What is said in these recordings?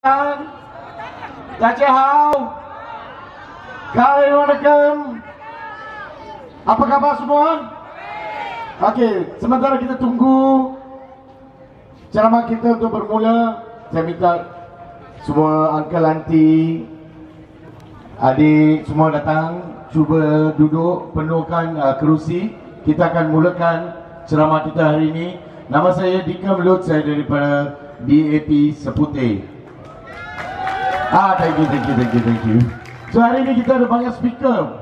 大家好, Assalamualaikum. Apa kabar semua? Okey, sementara kita tunggu ceramah kita untuk bermula, saya minta semua uncle, auntie, adik semua datang, cuba duduk, penuhkan kerusi. Kita akan mulakan ceramah kita hari ini. Nama saya Dika Melut, saya daripada DAP Seputeh. Thank you. So hari ini kita ada banyak speaker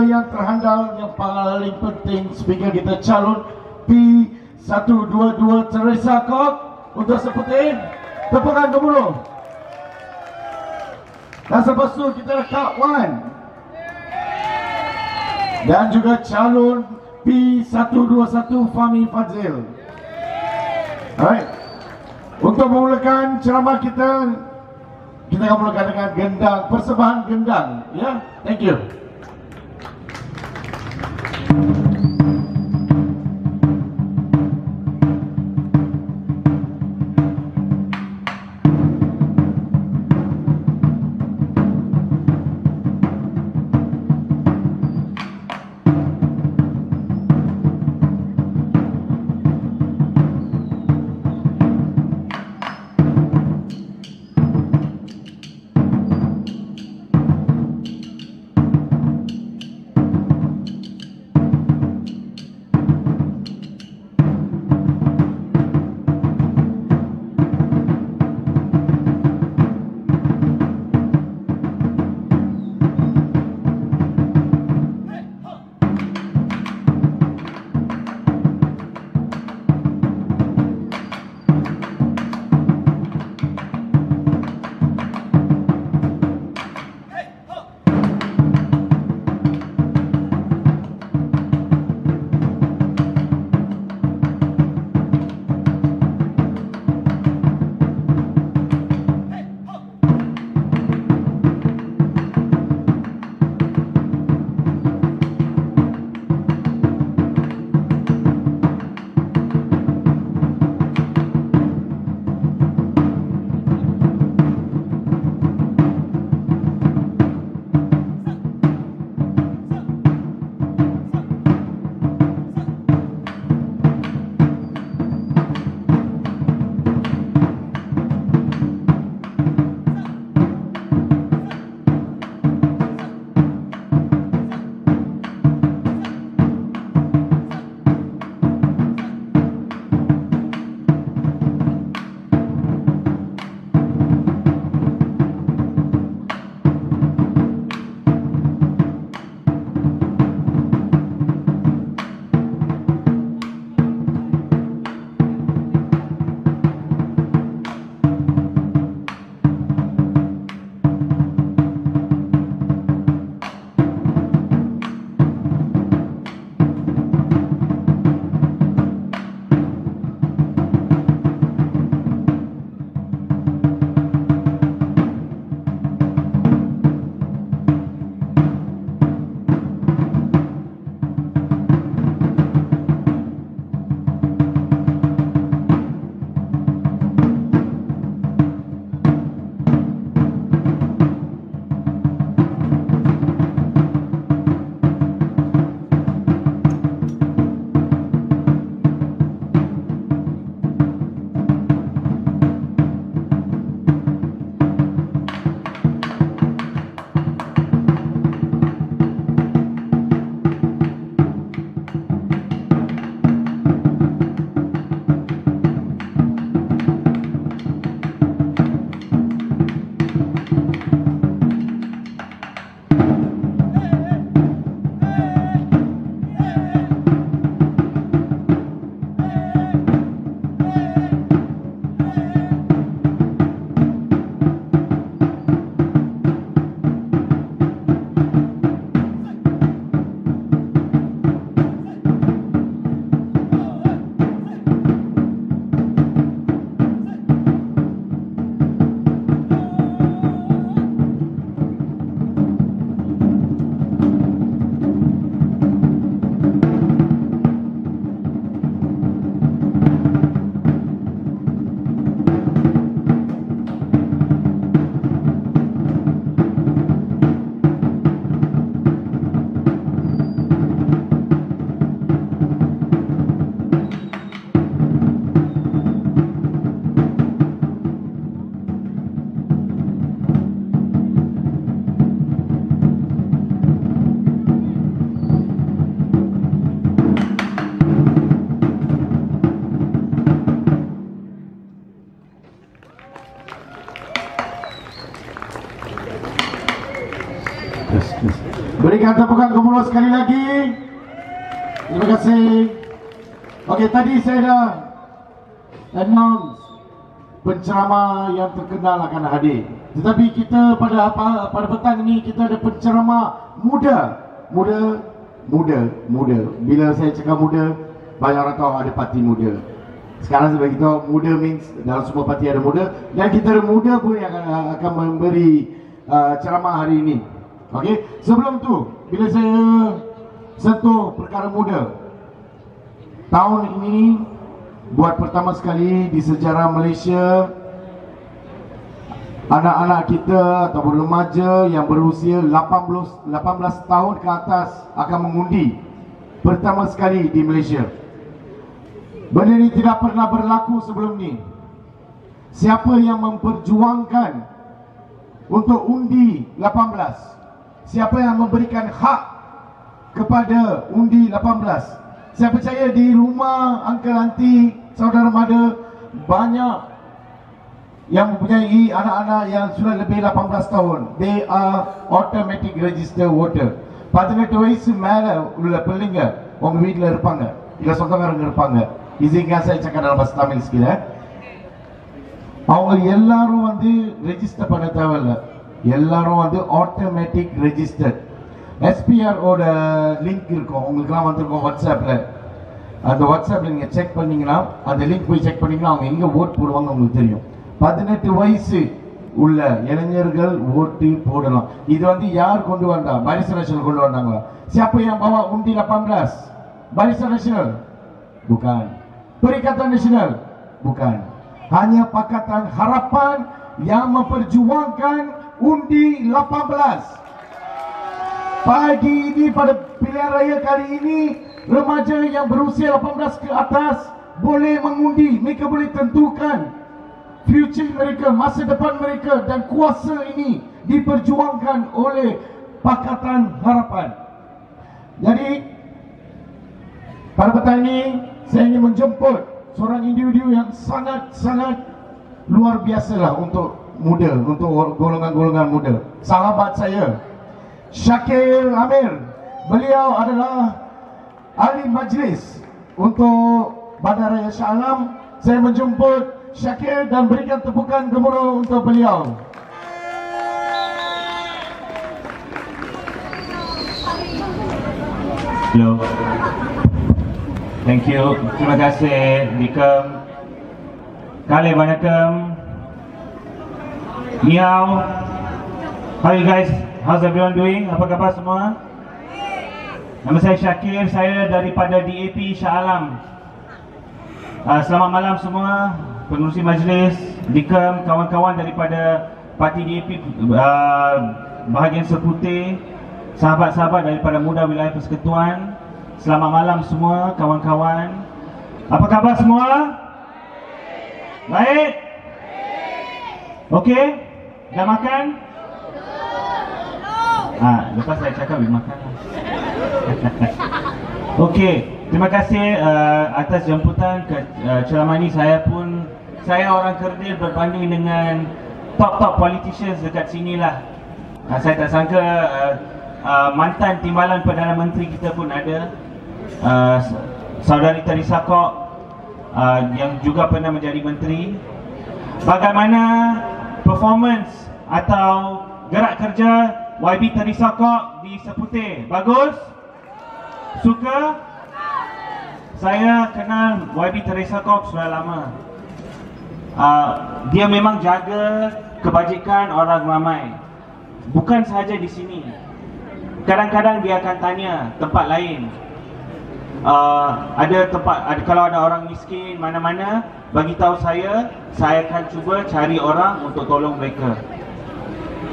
yang terhandal, yang paling penting speaker kita calon P122 Teresa Kok untuk Seputeh. Tepukan gemuruh. Dan selepas tu kita ada Kak Wan dan juga calon P121 Fahmi Fadzil. Alright. Untuk memulakan ceramah kita akan mulakan dengan gendang, persembahan gendang, ya. Thank you. Berikan tepukan gemuruh sekali lagi. Terima kasih. Okey, tadi saya dah announce penceramah yang terkenal akan hadir. Tetapi kita pada petang ini kita ada penceramah muda. Bila saya cakap muda, banyak orang tahu ada parti muda. Sekarang saya beritahu muda means dalam semua parti ada muda, dan kita ada muda pun yang akan memberi ceramah hari ini. Okey, sebelum tu bila saya sentuh perkara muda, tahun ini buat pertama sekali di sejarah Malaysia, anak-anak kita ataupun remaja yang berusia 18 tahun ke atas akan mengundi pertama sekali di Malaysia. Benda ini tidak pernah berlaku sebelum ni. Siapa yang memperjuangkan untuk undi 18? Siapa yang memberikan hak kepada undi 18? Saya percaya di rumah uncle, auntie, saudara mara banyak yang mempunyai anak-anak yang sudah lebih 18 tahun. They are automatic register voter. 18 வயசு மேல உள்ள பிள்ளைங்க உங்க வீட்டில் இருப்பாங்க, இல்ல சொந்தக்காரங்க இருப்பாங்க. இசிங்க saya cakap dalam bahasa Tamil sikit. அவங்க எல்லாரும் வந்து ரெஜிஸ்டர் பண்ண தேவையில்லை. எல்லாரும் வந்து ஆட்டோமேட்டிக் ரெஜிஸ்டர்ட். SPR ஓட லிங்க் இருக்கும், உங்களுக்குலாம் வந்திருக்கும் வாட்ஸ்அப்ல. அந்த வாட்ஸ்அப்ல நீங்க செக் பண்ணீங்கன்னா, அந்த லிங்க் போய் செக் பண்ணீங்கன்னா அவங்க எங்க ஓட் போடுவாங்க உங்களுக்கு தெரியும். 18 வயசு உள்ள இளைஞர்கள் ஓட்டு போடலாம். இது வந்து யார் கொண்டு வந்தா? Barisan Nasional கொண்டு வந்தாங்களா? Siapa yang bawa undi 18? Barisan Nasional? Bukan. Perikatan Nasional? Bukan. Hanya Pakatan Harapan yang memperjuangkan undi 18. Pagi ini pada pilihan raya kali ini, remaja yang berusia 18 ke atas boleh mengundi. Mereka boleh tentukan future mereka, masa depan mereka, dan kuasa ini diperjuangkan oleh Pakatan Harapan. Jadi pada petang ini saya ingin menjemput seorang individu yang sangat-sangat luar biasa lah untuk muda, untuk golongan-golongan muda. Sahabat saya Syakir Amir, beliau adalah ahli majlis untuk Bandaraya Shah Alam. Saya menjemput Syakir dan berikan tepukan gemuruh untuk beliau. Hello. Thank you. Terima kasih Dikam. Kale vanakkam. Miao. How are you guys? How's everyone doing? Apa khabar semua? Nama saya Syakir, saya daripada DAP Shah Alam. Selamat malam semua, pengurusi majlis, Dikam, kawan-kawan daripada parti DAP bahagian Seputih, sahabat-sahabat daripada Muda Wilayah Persekutuan. Selamat malam semua kawan-kawan. Apa khabar semua? Baik? Okey? Dah makan? Lepas saya cakap boleh makan lah. Okey, terima kasih atas jemputan ke ceramah ini. Saya orang kerdil berbanding dengan top politicians dekat sini lah. Saya tak sangka mantan timbalan Perdana Menteri kita pun ada, Saudari Teresa Kok, yang juga pernah menjadi menteri. Bagaimana performance atau gerak kerja YB Teresa Kok di Seputih? Bagus? Suka? Saya kenal YB Teresa Kok sudah lama. Dia memang jaga kebajikan orang ramai, bukan sahaja di sini. Kadang-kadang dia akan tanya tempat lain, kalau ada orang miskin mana-mana, bagi tahu saya akan cuba cari orang untuk tolong mereka.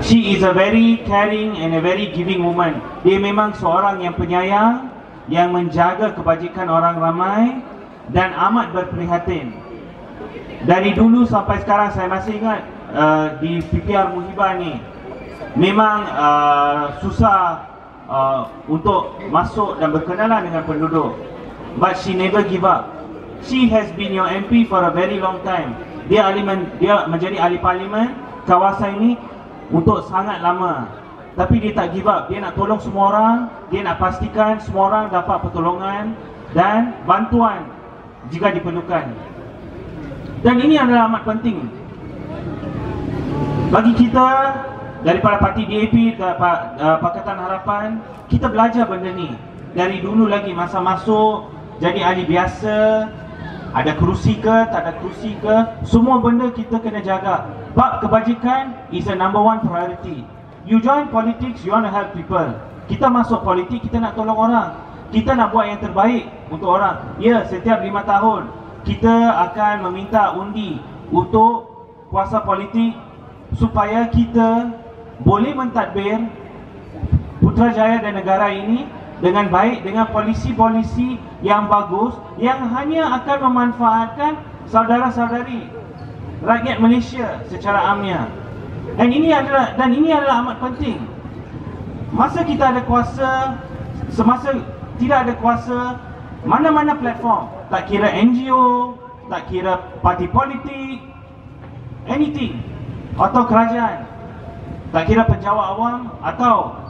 She is a very caring and a very giving woman. Dia memang seorang yang penyayang, yang menjaga kebajikan orang ramai dan amat berprihatin. Dari dulu sampai sekarang saya masih ingat di PPR Muhibah ni memang susah untuk masuk dan berkenalan dengan penduduk. But she never give up. She has been your MP for a very long time. Dia menjadi ahli parlimen kawasan ini untuk sangat lama. tapi dia tak give up. Dia nak tolong semua orang, dia nak pastikan semua orang dapat pertolongan dan bantuan jika diperlukan. Dan ini adalah amat penting bagi kita daripada parti DAP, Pakatan Harapan. Kita belajar benda ni dari dulu lagi, masa masuk jadi ahli biasa, ada kerusi ke, tak ada kerusi ke, semua benda kita kena jaga. Bab kebajikan is the number one priority. You join politics, you want to help people. Kita masuk politik, kita nak tolong orang, kita nak buat yang terbaik untuk orang. Ya, setiap 5 tahun kita akan meminta undi untuk kuasa politik supaya kita boleh mentadbir Putrajaya dan negara ini dengan baik, dengan polisi-polisi yang bagus, yang hanya akan memanfaatkan saudara-saudari rakyat Malaysia secara amnya. Dan ini adalah amat penting. Masa kita ada kuasa, semasa tidak ada kuasa, mana-mana platform, tak kira NGO, tak kira parti politik, anything, atau kerajaan, tak kira pejabat awam atau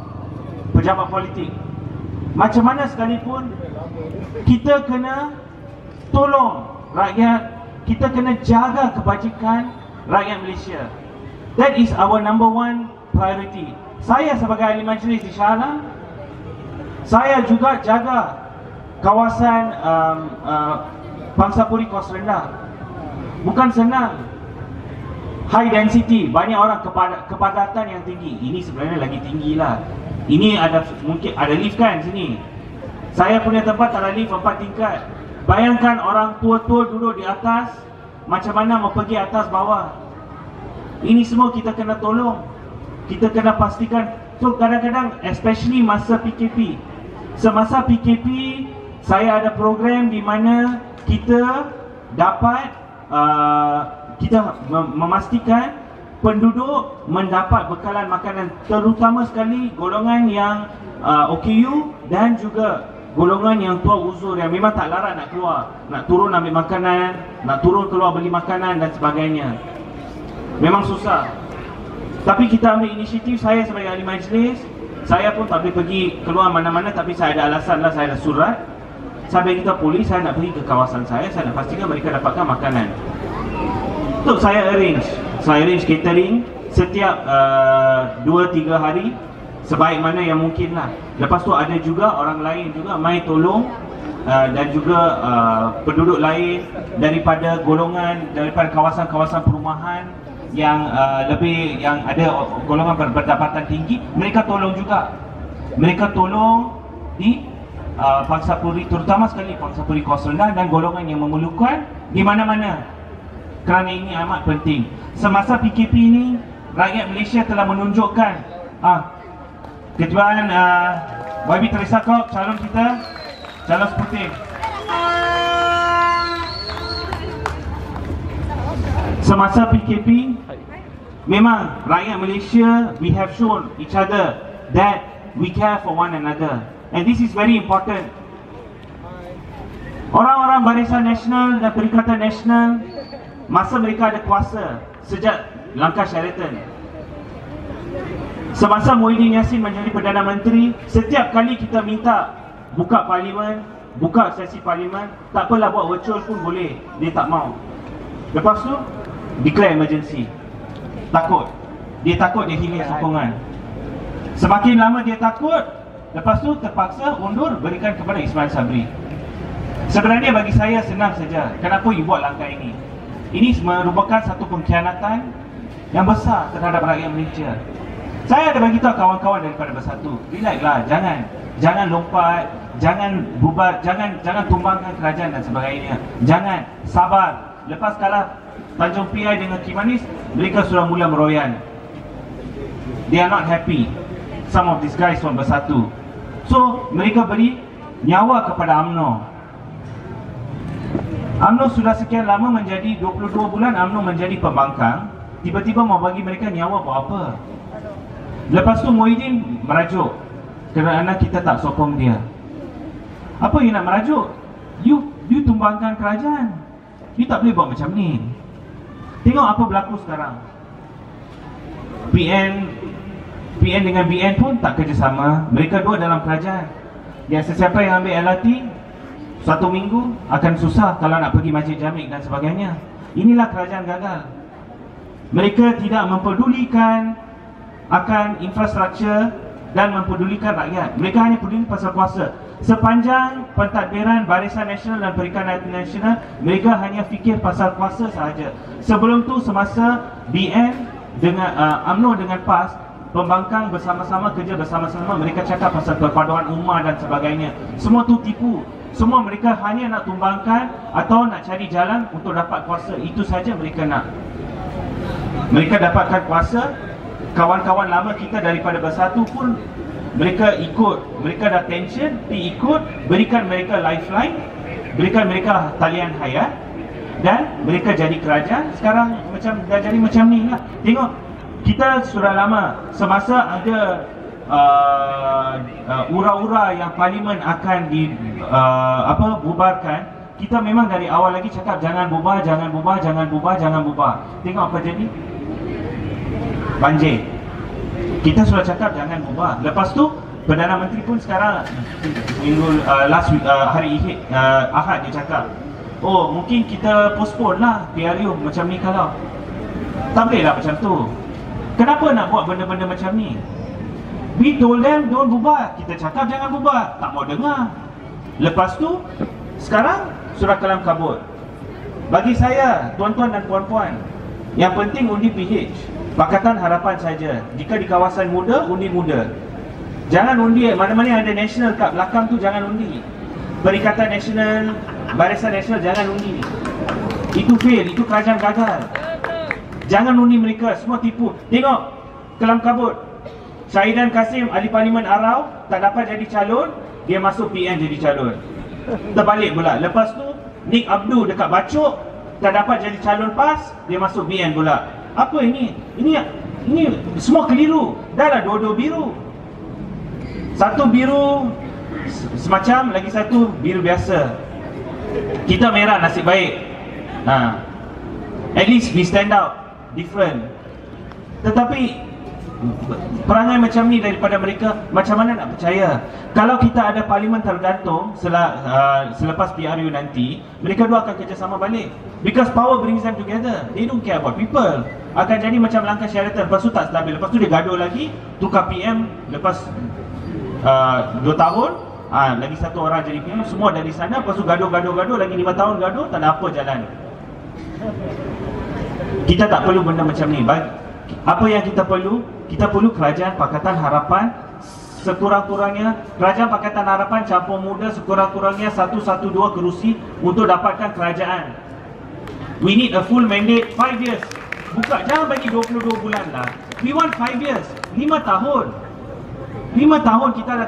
pejabat politik, macam mana sekalipun, kita kena tolong rakyat, kita kena jaga kebajikan rakyat Malaysia. That is our number one priority. Saya sebagai ahli majlis di Shah Alam, saya juga jaga kawasan Pangsapuri Kos Rendah. Bukan senang. High density, banyak orang, kepadatan yang tinggi. Ini sebenarnya lagi tinggi lah. Ini ada, mungkin ada lift kan sini. Saya punya tempat ada lift 4 tingkat. Bayangkan orang tua-tua duduk di atas, macam mana mau pergi atas bawah. Ini semua kita kena tolong, kita kena pastikan. So kadang-kadang, especially masa PKP, semasa PKP saya ada program di mana kita dapat memastikan penduduk mendapat bekalan makanan, terutama sekali golongan yang OKU dan juga golongan yang tua uzur yang memang tak larat nak keluar, nak turun ambil makanan, nak turun keluar beli makanan dan sebagainya. Memang susah. Tapi kita ambil inisiatif. Saya sebagai ahli majlis, saya pun tak boleh pergi keluar mana-mana, tapi saya ada alasan lah, saya ada surat. Saya beritahu polis, saya nak pergi ke kawasan saya nak pastikan mereka dapatkan makanan. So saya arrange catering setiap 2-3 hari sebaik mana yang mungkin lah. Lepas tu ada juga orang lain juga mai tolong, dan juga penduduk lain daripada golongan, daripada kawasan-kawasan perumahan yang yang ada golongan berpendapatan tinggi, mereka tolong juga. Mereka tolong di Pangsapuri, terutama sekali Pangsapuri Kos Rendah dan golongan yang memerlukan di mana-mana. Kerana ini amat penting. Semasa PKP ini, rakyat Malaysia telah menunjukkan ketuaan YB Teresa Kok, calon kita, calon Seputih. Semasa PKP, memang rakyat Malaysia, we have shown each other that we care for one another, and this is very important. Orang-orang Barisan Nasional dan Perikatan Nasional, masa mereka ada kuasa sejak langkah Sheraton, semasa Muhyiddin Yassin menjadi Perdana Menteri, setiap kali kita minta buka parlimen, buka sesi parlimen, tak apalah buat virtual pun boleh, dia tak mau. Lepas tu declare emergency. Takut. Dia takut dia hilang sokongan. Semakin lama dia takut, lepas tu terpaksa undur, berikan kepada Ismail Sabri. Sebenarnya bagi saya senang saja. Kenapa you buat langkah ini? Ini merupakan satu pengkhianatan yang besar terhadap rakyat Malaysia. Saya ada bagi tahu kawan-kawan daripada Bersatu, relax lah, jangan lompat, jangan bubar, jangan tumbangkan kerajaan dan sebagainya. Jangan, sabar. Lepas kalah Tanjung Piai dengan Kimanis, mereka sudah mula meroyan. They are not happy, some of these guys from Bersatu. So mereka beri nyawa kepada UMNO. UMNO sudah sekian lama menjadi 22 bulan UMNO menjadi pembangkang. Tiba-tiba mau bagi mereka nyawa buat apa? Lepas tu Muhyiddin merajuk kerana kita tak sokong dia. Apa you nak merajuk? You tumbangkan kerajaan. You tak boleh buat macam ni. Tengok apa berlaku sekarang. PN UPN dengan BN pun tak kerjasama. Mereka dua dalam kerajaan. Yang sesiapa yang ambil LRT satu minggu akan susah kalau nak pergi Masjid Jamik dan sebagainya. Inilah kerajaan gagal. Mereka tidak mempedulikan akan infrastruktur dan mempedulikan rakyat. Mereka hanya peduli pasal kuasa. Sepanjang pentadbiran Barisan Nasional dan Perikatan Nasional, mereka hanya fikir pasal kuasa sahaja. Sebelum tu semasa BN dengan UMNO dengan PAS, pembangkang bersama-sama, kerja bersama-sama, mereka cakap pasal perpaduan ummah dan sebagainya. Semua tu tipu. Semua mereka hanya nak tumbangkan atau nak cari jalan untuk dapat kuasa. Itu saja mereka nak. Mereka dapatkan kuasa. Kawan-kawan lama kita daripada bersatu pun mereka ikut, mereka dah tension, ikut, berikan mereka lifeline, berikan mereka talian hayat, dan mereka jadi kerajaan. Sekarang macam dah jadi macam ni lah. Tengok, kita sudah lama semasa ada ura-ura yang parlimen akan bubarkan. Kita memang dari awal lagi cakap jangan bubar, jangan bubar, jangan bubar, jangan bubar. Tengok apa jadi? Banjir. Kita sudah cakap jangan bubar. Lepas tu Perdana Menteri pun sekarang minggu hari Ahad dia cakap, oh mungkin kita postpone lah PRU macam ni kalau. Tak boleh lah macam tu. Kenapa nak buat benda-benda macam ni? We told them don't bubar. Kita cakap jangan bubar, tak mau dengar. Lepas tu sekarang surat kalam kabut. Bagi saya, tuan-tuan dan puan-puan, yang penting undi PH, Pakatan Harapan saja. Jika di kawasan muda, undi muda. Jangan undi mana-mana yang ada national kat belakang tu, jangan undi. Perikatan Nasional, Barisan Nasional, jangan undi. Itu fail, itu kerajaan gagal. Jangan undi mereka, semua tipu. Tengok, kelam kabut. Syahidan Kasim, ahli parlimen Arau, tak dapat jadi calon, dia masuk PN jadi calon. Terbalik pula. Lepas tu Nik Abdul dekat Bacok, tak dapat jadi calon PAS, dia masuk BN pula. Apa ini? Ini semua keliru. Dah lah dua-dua biru. Satu biru semacam, lagi satu biru biasa. Kita merah, nasib baik. At least we stand out, different. Tetapi perangai macam ni daripada mereka, macam mana nak percaya? Kalau kita ada parlimen tergantung selepas PRU nanti, mereka dua akan kerjasama balik. Because power brings them together. They don't care about people. Akan jadi macam langkah Sheraton. Lepas tu tak stabil. Lepas tu dia gaduh lagi, tukar PM. Lepas 2 tahun, lagi satu orang jadi PM. Semua dari sana. Lepas tu gaduh lagi 5 tahun gaduh, tak ada apa jalan. Kita tak perlu benda macam ni. Apa yang kita perlu? Kita perlu kerajaan Pakatan Harapan sekurang-kurangnya. Kerajaan Pakatan Harapan campur muda sekurang-kurangnya 112 kerusi untuk dapatkan kerajaan. We need a full mandate 5 years. Buka, jangan bagi 22 bulan lah. We want 5 years, 5 tahun. 5 tahun kita ada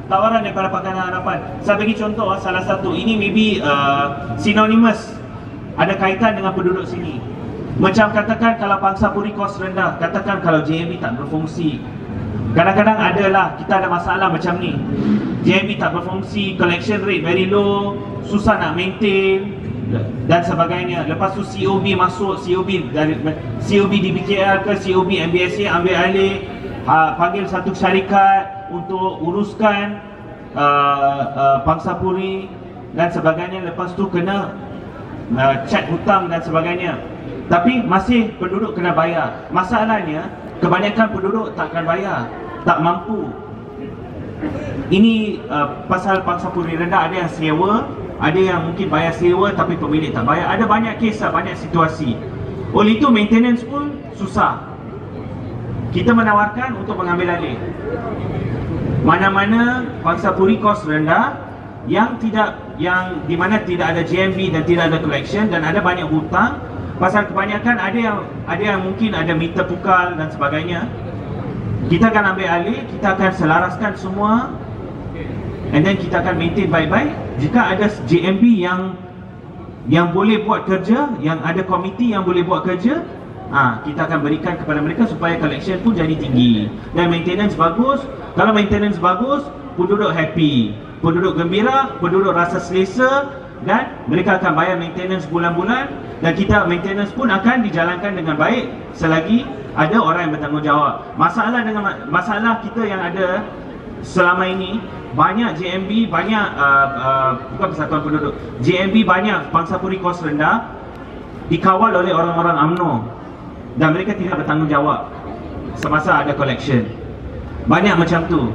tawaran daripada Pakatan Harapan. Saya bagi contoh, salah satu. Ini maybe synonymous, ada kaitan dengan penduduk sini. Macam katakan kalau Pangsapuri kos rendah, katakan kalau JMB tak berfungsi. Kadang-kadang adalah kita ada masalah macam ni. JMB tak berfungsi, collection rate very low, susah nak maintain dan sebagainya. Lepas tu COB masuk, COB di BKL ke COB MBSA ambil alih, panggil satu syarikat untuk uruskan Pangsapuri dan sebagainya. Lepas tu kena cat hutang dan sebagainya. Tapi masih penduduk kena bayar. Masalahnya kebanyakan penduduk takkan bayar, tak mampu. Ini pasal Pangsapuri rendah. Ada yang sewa, ada yang mungkin bayar sewa tapi pemilik tak bayar. Ada banyak kisah, banyak situasi. Oleh itu maintenance pun susah. Kita menawarkan untuk mengambil alih. Mana-mana Pangsapuri kos rendah yang di mana tidak ada JMB dan tidak ada collection dan ada banyak hutang. Pasal kebanyakan ada yang mungkin ada meter pukal dan sebagainya. Kita akan ambil alih, kita akan selaraskan semua, and then kita akan maintain baik-baik. Jika ada JMB yang boleh buat kerja, yang ada komiti yang boleh buat kerja, kita akan berikan kepada mereka supaya collection pun jadi tinggi dan maintenance bagus. Kalau maintenance bagus, penduduk happy, penduduk gembira, penduduk rasa selesa, dan mereka akan bayar maintenance bulan-bulan, dan kita maintenance pun akan dijalankan dengan baik selagi ada orang yang bertanggungjawab. Masalah kita yang ada selama ini, banyak JMB, banyak bukan Persatuan Penduduk, JMB banyak Pangsapuri kos rendah dikawal oleh orang-orang UMNO dan mereka tidak bertanggungjawab semasa ada collection. Banyak macam tu.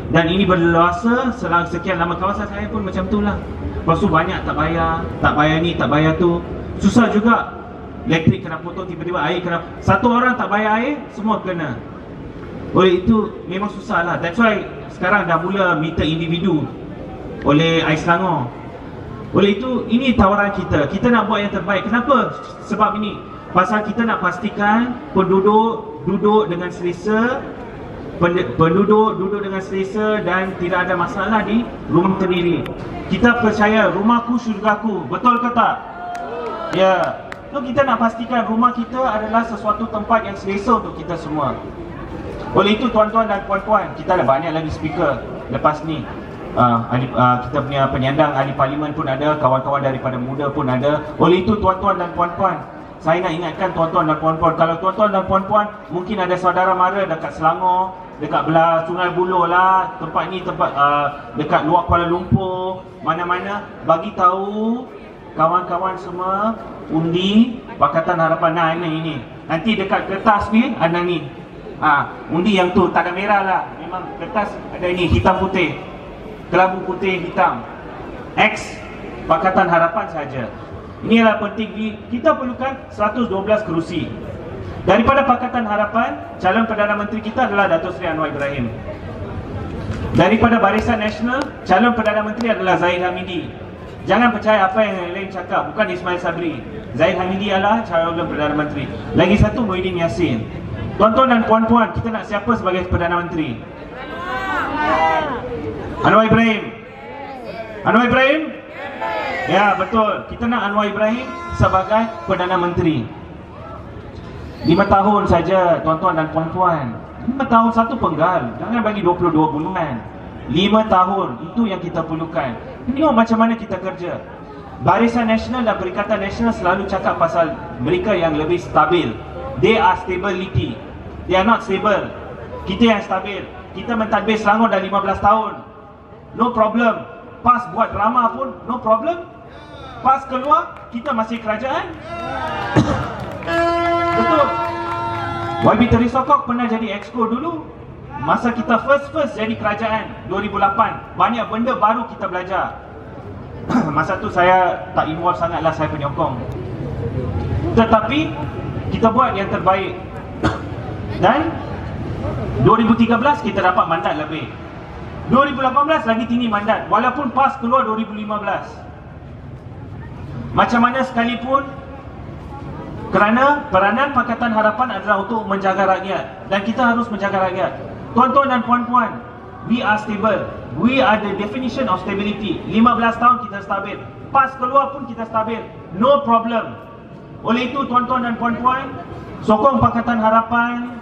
Dan ini berleluasa selang sekian lama. Kawasan saya pun macam tu lah. Lepas tu banyak tak bayar ni, tak bayar tu. Susah juga. Elektrik kena potong, tiba-tiba air kena. Satu orang tak bayar air, semua kena. Oleh itu memang susah lah. That's why sekarang dah mula meter individu oleh Air Selangor. Oleh itu ini tawaran kita. Kita nak buat yang terbaik. Kenapa? Sebab ini pasal kita nak pastikan penduduk duduk dengan selesa, penduduk duduk dengan selesa dan tidak ada masalah di rumah sendiri. Kita percaya rumahku syurgaku. Betul ke tak? Ya. So kita nak pastikan rumah kita adalah sesuatu tempat yang selesa untuk kita semua. Oleh itu tuan-tuan dan puan-puan, kita ada banyak lagi speaker lepas ni. Kita punya penyandang ahli parlimen pun ada, kawan-kawan daripada muda pun ada. Oleh itu tuan-tuan dan puan-puan, saya nak ingatkan tuan-tuan dan puan-puan, kalau tuan-tuan dan puan-puan mungkin ada saudara mara dekat Selangor, dekat belah Sungai Buloh lah, tempat ni tempat dekat luar Kuala Lumpur, mana-mana, bagi tahu kawan-kawan semua undi Pakatan Harapan. Nah ini nanti dekat kertas ni ada ni, undi yang tu tak ada merah lah, memang kertas ada ini hitam putih, kelabu putih hitam, X Pakatan Harapan saja. Inilah penting. Kita perlukan 112 kerusi. Daripada Pakatan Harapan, calon Perdana Menteri kita adalah Datuk Seri Anwar Ibrahim. Daripada Barisan Nasional, calon Perdana Menteri adalah Zahid Hamidi. Jangan percaya apa yang lain cakap, bukan Ismail Sabri. Zahid Hamidi adalah calon Perdana Menteri. Lagi satu, Muhyiddin Yassin. Tuan-tuan dan puan-puan, kita nak siapa sebagai Perdana Menteri? Anwar Ibrahim. Anwar Ibrahim? Ya, betul. Kita nak Anwar Ibrahim sebagai Perdana Menteri. 5 tahun saja, tuan-tuan dan puan-puan. 5 tahun satu penggal. Jangan bagi 22 bulan. 5 tahun, itu yang kita perlukan. Tengok macam mana kita kerja. Barisan Nasional dan Perikatan Nasional selalu cakap pasal mereka yang lebih stabil. They are stability. They are not stable. Kita yang stabil. Kita mentadbir Selangor dah 15 tahun. No problem. PAS buat drama pun no problem. PAS keluar, kita masih kerajaan. Betul. YB Terisokok pernah jadi exco dulu. Masa kita first jadi kerajaan 2008, banyak benda baru kita belajar. Masa tu saya tak involve sangatlah, saya penyokong. Tetapi kita buat yang terbaik. Dan 2013 kita dapat mandat lebih. 2018 lagi tinggi mandat, walaupun PAS keluar 2015. Macam mana sekalipun, kerana peranan Pakatan Harapan adalah untuk menjaga rakyat, dan kita harus menjaga rakyat. Tuan-tuan dan puan-puan, we are stable. We are the definition of stability. 15 tahun kita stabil. PAS keluar pun kita stabil. No problem. Oleh itu tuan-tuan dan puan-puan, sokong Pakatan Harapan.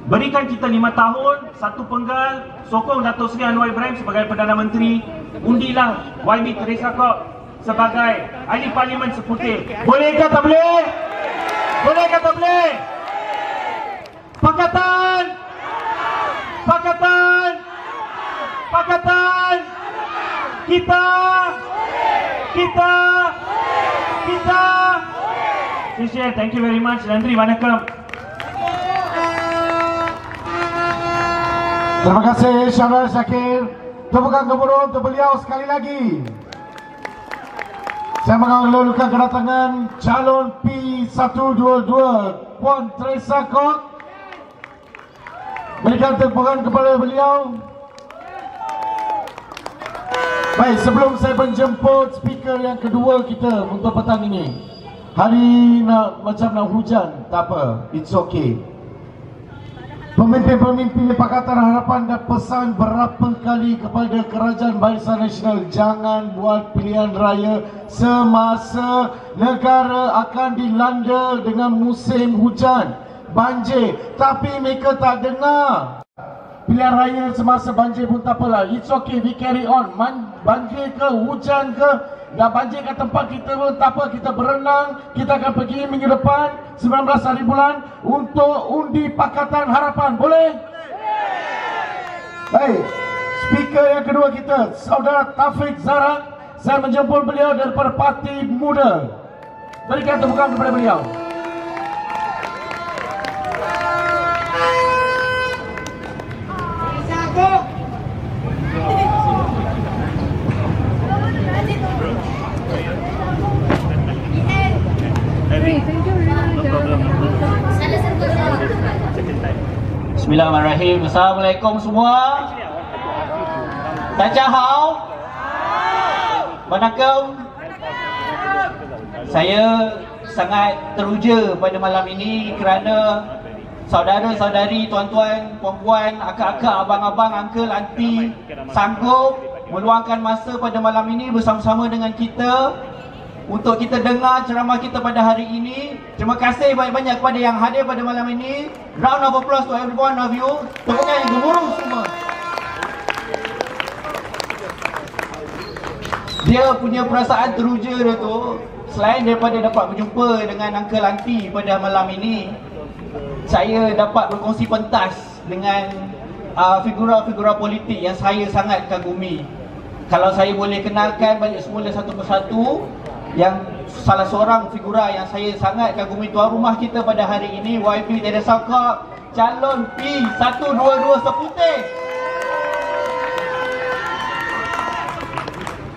Berikan kita 5 tahun, satu penggal. Sokong Datuk Seri Anwar Ibrahim sebagai Perdana Menteri. Undilah YB Terisokok sebagai ahli parlimen seputih. Boleh ke tak boleh? Boleh ke tak boleh? Pakatan! Pakatan! Pakatan! Kita! Kita! Kita! Thank you very much. Nandri, vanakkam. Terima kasih Syamil Syakir. Tepukan gemuruh untuk beliau sekali lagi. Saya mengalu-alukan kedatangan calon P122 Puan Teresa Kok. Berikan tepukan kepada beliau. Baik, sebelum saya menjemput speaker yang kedua kita untuk petang ini. Hari macam nak hujan, tak apa, it's okay. Pemimpin-pemimpin Pakatan Harapan dah pesan berapa kali kepada Kerajaan Barisan Nasional, jangan buat pilihan raya semasa negara akan dilanda dengan musim hujan, banjir. Tapi mereka tak dengar. Pilihan raya semasa banjir pun tak apalah, it's okay, we carry on. Banjir ke, hujan ke, dah banjir kat tempat kita pun tak apa, kita berenang. Kita akan pergi minggu depan 19 hari bulan untuk undi Pakatan Harapan. Boleh? Baik, speaker yang kedua kita, Saudara Taufik Zara. Saya menjemput beliau daripada Parti Muda. Berikan tepukan kepada beliau. Bismillahirrahmanirrahim. Assalamualaikum semua. Dajahau. Waalaikum. Saya sangat teruja pada malam ini kerana saudara-saudari, tuan-tuan, puan-puan, akak-akak, abang-abang, uncle, aunty sanggup meluangkan masa pada malam ini bersama-sama dengan kita untuk kita dengar ceramah kita pada hari ini. Terima kasih banyak-banyak kepada yang hadir pada malam ini. Round of applause to every one of you. Tepukan yang gemuruh semua. Dia punya perasaan teruja dia tu, selain daripada dapat berjumpa dengan uncle aunty pada malam ini, saya dapat berkongsi pentas dengan figura-figura politik yang saya sangat kagumi. Kalau saya boleh kenalkan balik semula satu persatu, yang salah seorang figura yang saya sangat kagumi, tuan rumah kita pada hari ini, YB Teresa Kok, calon P122 Seputih.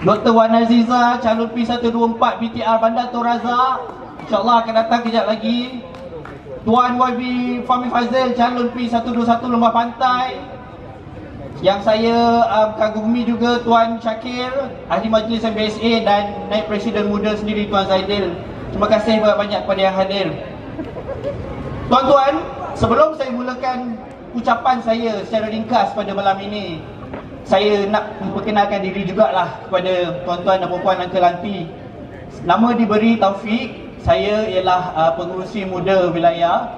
Dr. Wan Aziza, calon P124 BTR Bandar Tun Razak, InsyaAllah akan datang kejap lagi. Tuan YB Fahmi Fazil, calon P121 Lembah Pantai. Yang saya kagumi juga Tuan Syakir, Ahli Majlis MBSA, dan Naib Presiden Muda sendiri Tuan Zaidil. Terima kasih banyak-banyak kepada yang hadir. Tuan-tuan, sebelum saya mulakan ucapan saya secara ringkas pada malam ini, saya nak memperkenalkan diri jugalah kepada tuan-tuan dan puan-puan, uncle aunty. Nama diberi Taufik. Saya ialah pengurusi muda wilayah.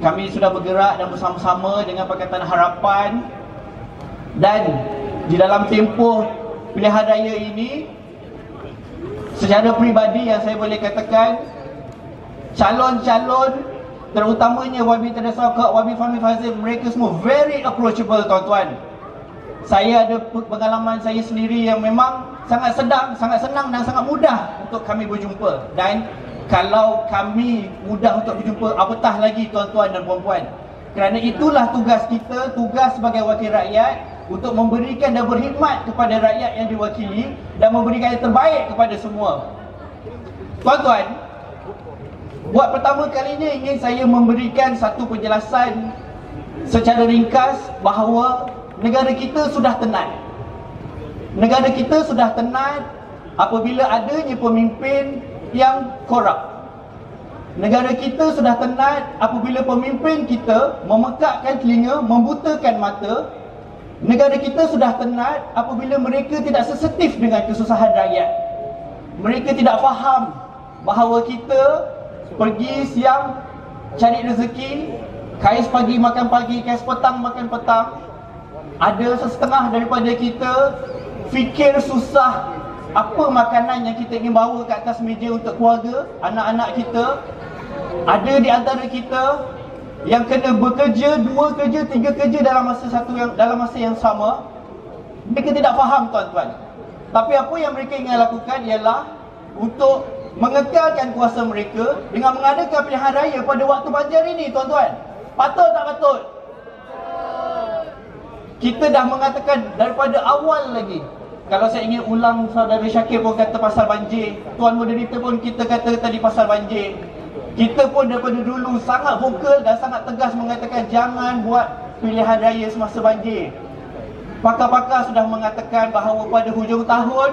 Kami sudah bergerak dan bersama-sama dengan Pakatan Harapan. Dan di dalam tempoh pilihan raya ini, secara peribadi yang saya boleh katakan, calon-calon terutamanya YB Teresa Kok, YB Fahmi Fazil, mereka semua very approachable tuan-tuan. Saya ada pengalaman saya sendiri yang memang sangat senang dan sangat mudah untuk kami berjumpa. Dan kalau kami mudah untuk berjumpa, apatah lagi tuan-tuan dan puan-puan. Kerana itulah tugas kita, tugas sebagai wakil rakyat, untuk memberikan dan berkhidmat kepada rakyat yang diwakili dan memberikan yang terbaik kepada semua. Tuan-tuan, buat pertama kalinya ingin saya memberikan satu penjelasan secara ringkas bahawa negara kita sudah tenat. Negara kita sudah tenat apabila adanya pemimpin yang korup. Negara kita sudah tenat apabila pemimpin kita memekakkan telinga, membutakan mata. Negara kita sudah tenat apabila mereka tidak sensitif dengan kesusahan rakyat. Mereka tidak faham bahawa kita pergi siang cari rezeki, kais pagi makan pagi, kais petang makan petang. Ada setengah daripada kita fikir susah apa makanan yang kita ingin bawa ke atas meja untuk keluarga, anak-anak kita. Ada di antara kita yang kena bekerja 2 kerja, 3 kerja dalam masa yang sama. Mereka tidak faham tuan-tuan. Tapi apa yang mereka ingin lakukan ialah untuk mengekalkan kuasa mereka dengan mengadakan pilihan raya pada waktu banjir ini tuan-tuan. Patut tak patut? Kita dah mengatakan daripada awal lagi. Kalau saya ingin ulang, saudara Syakir pun kata pasal banjir, tuan moderator pun kita kata tadi pasal banjir. Kita pun daripada dulu sangat vokal dan sangat tegas mengatakan jangan buat pilihan raya semasa banjir. Pakar-pakar sudah mengatakan bahawa pada hujung tahun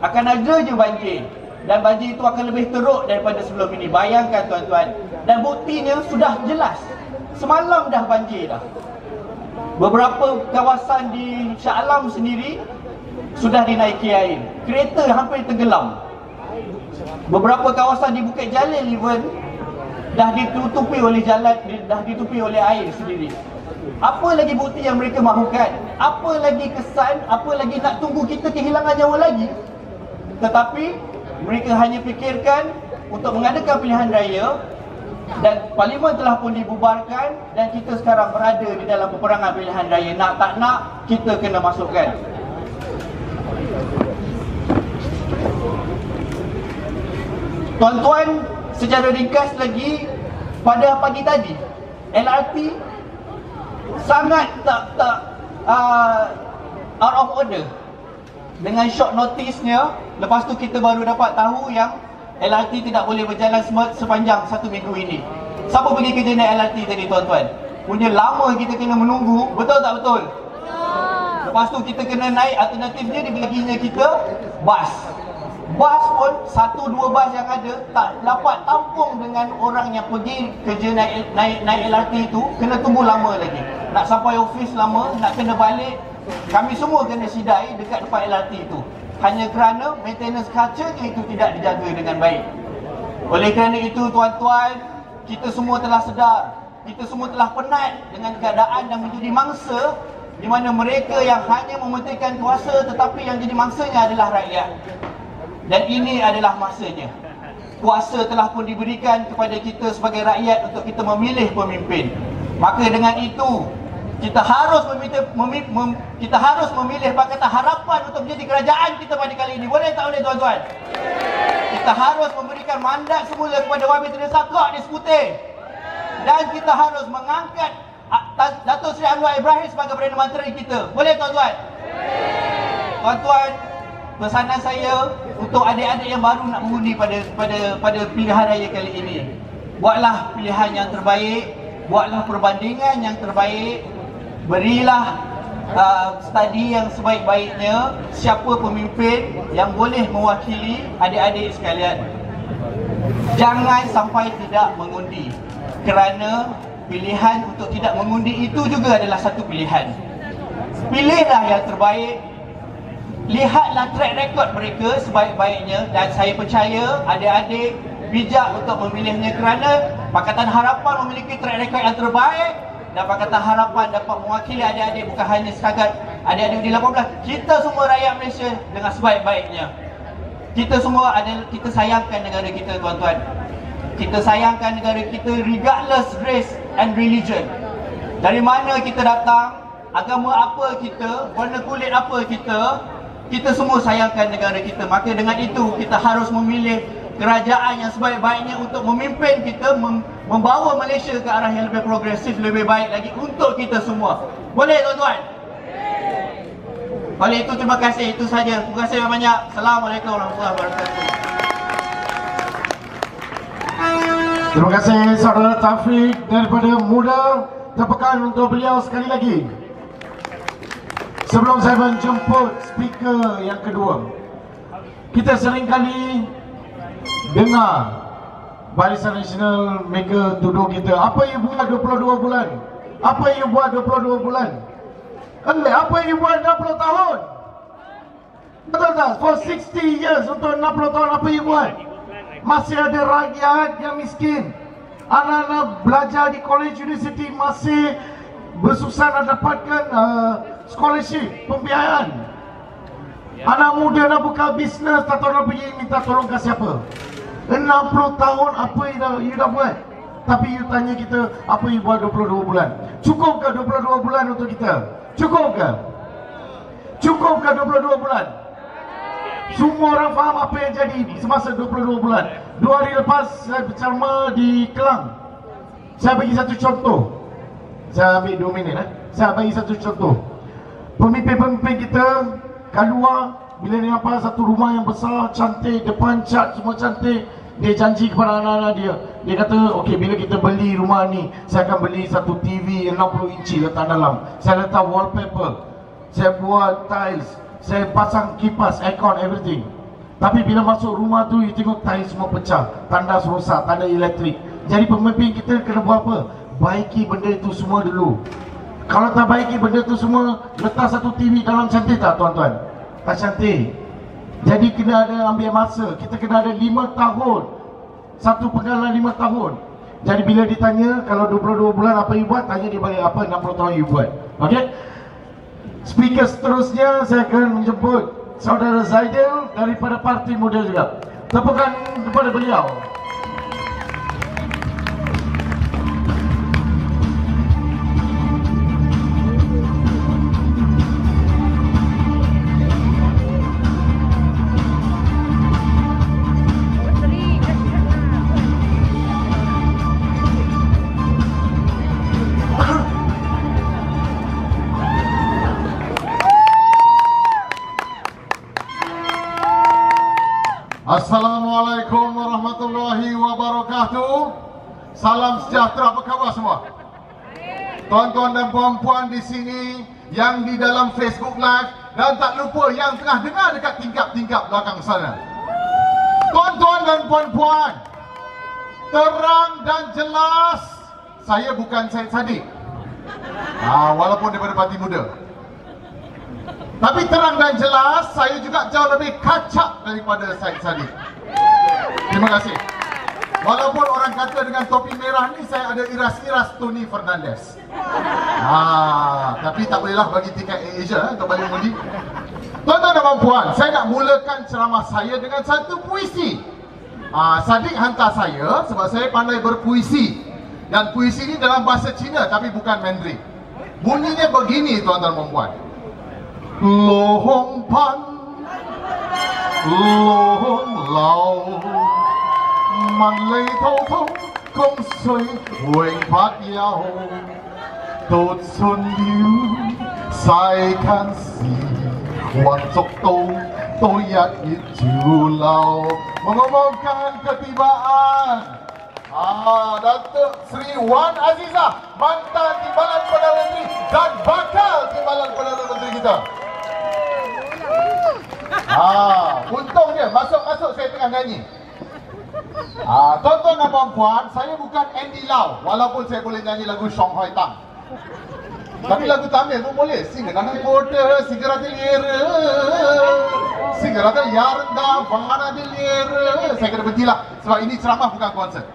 akan ada je banjir, dan banjir itu akan lebih teruk daripada sebelum ini. Bayangkan tuan-tuan. Dan buktinya sudah jelas. Semalam dah banjir dah. Beberapa kawasan di Shah Alam sendiri sudah dinaiki air. Kereta hampir tenggelam. Beberapa kawasan di Bukit Jalil even dah ditutupi oleh jalan, dah ditutupi oleh air sendiri. Apa lagi bukti yang mereka mahukan? Apa lagi kesan? Apa lagi nak tunggu kita kehilangan nyawa lagi? tetapi mereka hanya fikirkan untuk mengadakan pilihan raya, dan parlimen telah pun dibubarkan dan kita sekarang berada di dalam peperangan pilihan raya. Nak tak nak, kita kena masukkan. Tuan-tuan, secara ringkas lagi, pada pagi tadi LRT sangat out of order. Dengan short notice-nya, lepas tu kita baru dapat tahu yang LRT tidak boleh berjalan sepanjang 1 minggu ini. Siapa pergi kerja naik LRT tadi tuan-tuan? Punya lama kita kena menunggu, betul tak betul? Lepas tu kita kena naik, alternatifnya dibaginya kita bas. Bas pun 1-2 bas yang ada tak dapat tampung dengan orang yang pergi kerja naik LRT itu, kena tunggu lama lagi. Nak sampai office lama, nak kena balik. Kami semua kena sidai dekat depan LRT itu, hanya kerana maintenance culture-nya itu tidak dijaga dengan baik. Oleh kerana itu tuan-tuan, kita semua telah sedar, kita semua telah penat dengan keadaan yang menjadi mangsa, di mana mereka yang hanya mementingkan kuasa tetapi yang jadi mangsanya adalah rakyat. Dan ini adalah masanya. Kuasa telah pun diberikan kepada kita sebagai rakyat untuk kita memilih pemimpin. Maka dengan itu, kita harus memilih Pakatan Harapan untuk menjadi kerajaan kita pada kali ini. Boleh tak boleh tuan-tuan? Kita harus memberikan mandat semula kepada Wabi Terdesa Kok di Seputih. Dan kita harus mengangkat Datuk Seri Anwar Ibrahim sebagai Perdana Menteri kita. Boleh tuan-tuan? Tuan-tuan, pesanan saya untuk adik-adik yang baru nak mengundi pada pilihan raya kali ini, buatlah pilihan yang terbaik, buatlah perbandingan yang terbaik, berilah studi yang sebaik-baiknya siapa pemimpin yang boleh mewakili adik-adik sekalian. Jangan sampai tidak mengundi, kerana pilihan untuk tidak mengundi itu juga adalah satu pilihan. Pilihlah yang terbaik, lihatlah track record mereka sebaik-baiknya, dan saya percaya adik-adik bijak untuk memilihnya, kerana Pakatan Harapan memiliki track record yang terbaik, dan Pakatan Harapan dapat mewakili adik-adik bukan hanya sekadar adik-adik di 18. Kita semua rakyat Malaysia dengan sebaik-baiknya. Kita semua kita sayangkan negara kita tuan-tuan. Kita sayangkan negara kita regardless race and religion. Dari mana kita datang, agama apa kita, warna kulit apa kita semua sayangkan negara kita. Maka dengan itu kita harus memilih kerajaan yang sebaik-baiknya untuk memimpin kita, membawa Malaysia ke arah yang lebih progresif, lebih baik lagi untuk kita semua. Boleh tuan-tuan? Oleh itu terima kasih, itu saja. Terima kasih banyak. Assalamualaikum warahmatullahi wabarakatuh. Terima kasih saudara Taufik daripada Muda. Tepukan untuk beliau sekali lagi. Sebelum saya menjemput speaker yang kedua, kita seringkali dengar Barisan Nasional mereka tuduh kita, apa you buat 22 bulan? Apa you buat 22 bulan? Apa you buat 60 tahun? Betul tak? For 60 years, untuk 60 tahun apa you buat? Masih ada rakyat yang miskin. Anak-anak belajar di college, university masih bersusah nak dapatkan scholarship, pembiayaan. Anak muda nak buka bisnes, tak tahu nak pergi minta tolong ke siapa. 60 tahun apa you dah buat? Tapi you tanya kita, apa you buat 22 bulan? Cukup ke 22 bulan untuk kita? Cukup ke? Cukup ke 22 bulan? Semua orang faham apa yang jadi semasa 22 bulan. 2 hari lepas saya berceramah di Kelang. Saya bagi satu contoh. Saya ambil 2 minit Saya bagi satu contoh. Pemimpin-pemimpin kita keluar, bila dia nampak satu rumah yang besar, cantik, depan cat semua cantik, dia janji kepada anak-anak dia. Dia kata, okey, bila kita beli rumah ni, saya akan beli satu TV 60 inci letak dalam. Saya letak wallpaper, saya buat tiles, saya pasang kipas, aircon, everything. Tapi bila masuk rumah tu, you tengok tiles semua pecah, tandas rosak, tak ada elektrik. Jadi pemimpin kita kena buat apa? Baiki benda itu semua dulu. Kalau tak baiki benda itu semua, letak satu TV dalam, cantik tak tuan-tuan? Tak cantik. Jadi kena ada ambil masa. Kita kena ada 5 tahun. Satu pengalaman 5 tahun. Jadi bila ditanya, kalau 22 bulan apa you buat, tanya dia balik apa 60 tahun you buat. Okey? Speaker seterusnya saya akan menjemput Saudara Zaidil daripada Parti Muda juga. Tepukan kepada beliau. Assalamualaikum warahmatullahi wabarakatuh. Salam sejahtera, apa khabar semua? Tuan-tuan dan puan-puan di sini, yang di dalam Facebook Live, dan tak lupa yang tengah dengar dekat tingkap-tingkap belakang sana. Tuan-tuan dan puan-puan, terang dan jelas, saya bukan Syed Saddiq, walaupun daripada Parti Muda. Tapi terang dan jelas, saya juga jauh lebih kacak daripada Syed Saddiq. Terima kasih. Walaupun orang kata dengan topi merah ni saya ada iras-iras Tony Fernandez. Tapi tak bolehlah bagi tiket Asia untuk balik mudik. Tuan-tuan dan puan, saya nak mulakan ceramah saya dengan satu puisi. Saddiq hantar saya sebab saya pandai berpuisi. Dan puisi ni dalam bahasa Cina tapi bukan Mandarin. Bunyinya begini, tuan-tuan dan puan. Lo hong pan, lo hong lao, man lei thâu thông, công suy huỳnh phát yao, tốt xuân liu, sai kan si, wan cok tâu, tôi yat yit ju lao, mengumumkan ketibaan Datuk Sri Wan Azizah, mantan Timbalan Perdana Menteri dan bakal Timbalan Perdana Menteri kita. Untung dia masuk-masuk saya tengah nyanyi. Tuan-tuan dan puan-puan, saya bukan Andy Lau, walaupun saya boleh nyanyi lagu Shanghai Tang. Tapi lagu Tamil pun boleh. Singarangan Border, Singarata Lera, Singarata Yarda, Vana de Lera. Saya kena berhentilah sebab ini ceramah bukan konsert.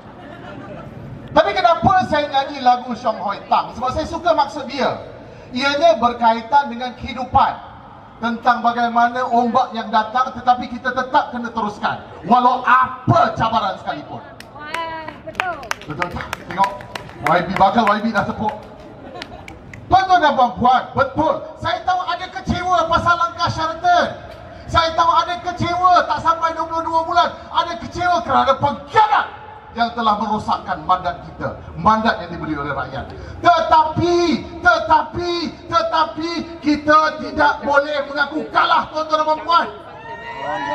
Tapi kenapa saya nyanyi lagu Shanghai Tang? Sebab saya suka maksud dia. Ianya berkaitan dengan kehidupan. Tentang bagaimana ombak yang datang, tetapi kita tetap kena teruskan walau apa cabaran sekalipun. Betul. Betul tak? Tengok YB bakal YB dah tepuk. Tuan-tuan dan puan-puan, betul. Saya tahu ada kecewa pasal langkah Sheraton. Saya tahu ada kecewa tak sampai 22 bulan. Ada kecewa kerana pengkhianat yang telah merosakkan mandat kita, mandat yang diberi oleh rakyat. Tetapi kita tidak boleh mengaku kalah, tuan-tuan dan puan.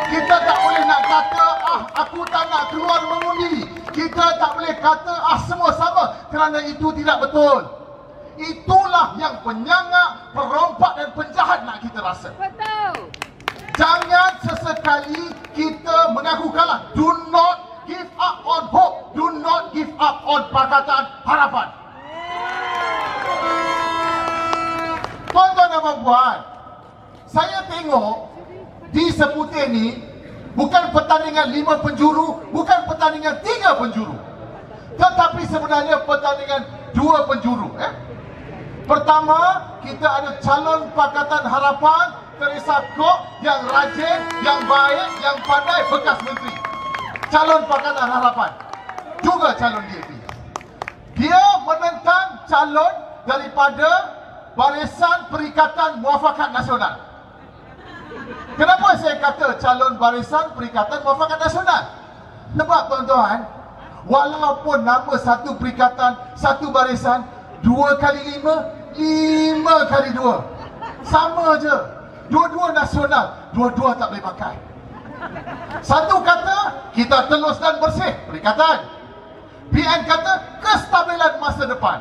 Kita tak boleh nak kata aku tak nak keluar mengundi. Kita tak boleh kata semua sama, kerana itu tidak betul. Itulah yang penyangak, perompak dan penjahat nak kita rasa. Betul. Jangan sesekali kita mengaku kalah. Do not give up on hope. Do not give up on Pakatan Harapan. Tuan-tuan dan puan, saya tengok di Seputih ni bukan pertandingan 5 penjuru, bukan pertandingan 3 penjuru, tetapi sebenarnya pertandingan 2 penjuru. Pertama, kita ada calon Pakatan Harapan Teresa Kok yang rajin, yang baik, yang pandai, bekas menteri. Calon Pakatan Harapan, juga calon DAP. Dia menentang calon daripada Barisan Perikatan Muafakat Nasional. Kenapa saya kata calon Barisan Perikatan Muafakat Nasional? Sebab tuan-tuan, walaupun nama satu perikatan, satu barisan 2 kali 5, 5 kali 2 sama je. Dua-dua nasional, dua-dua tak boleh pakai. Satu kata kita telus dan bersih perikatan, PN kata kestabilan masa depan.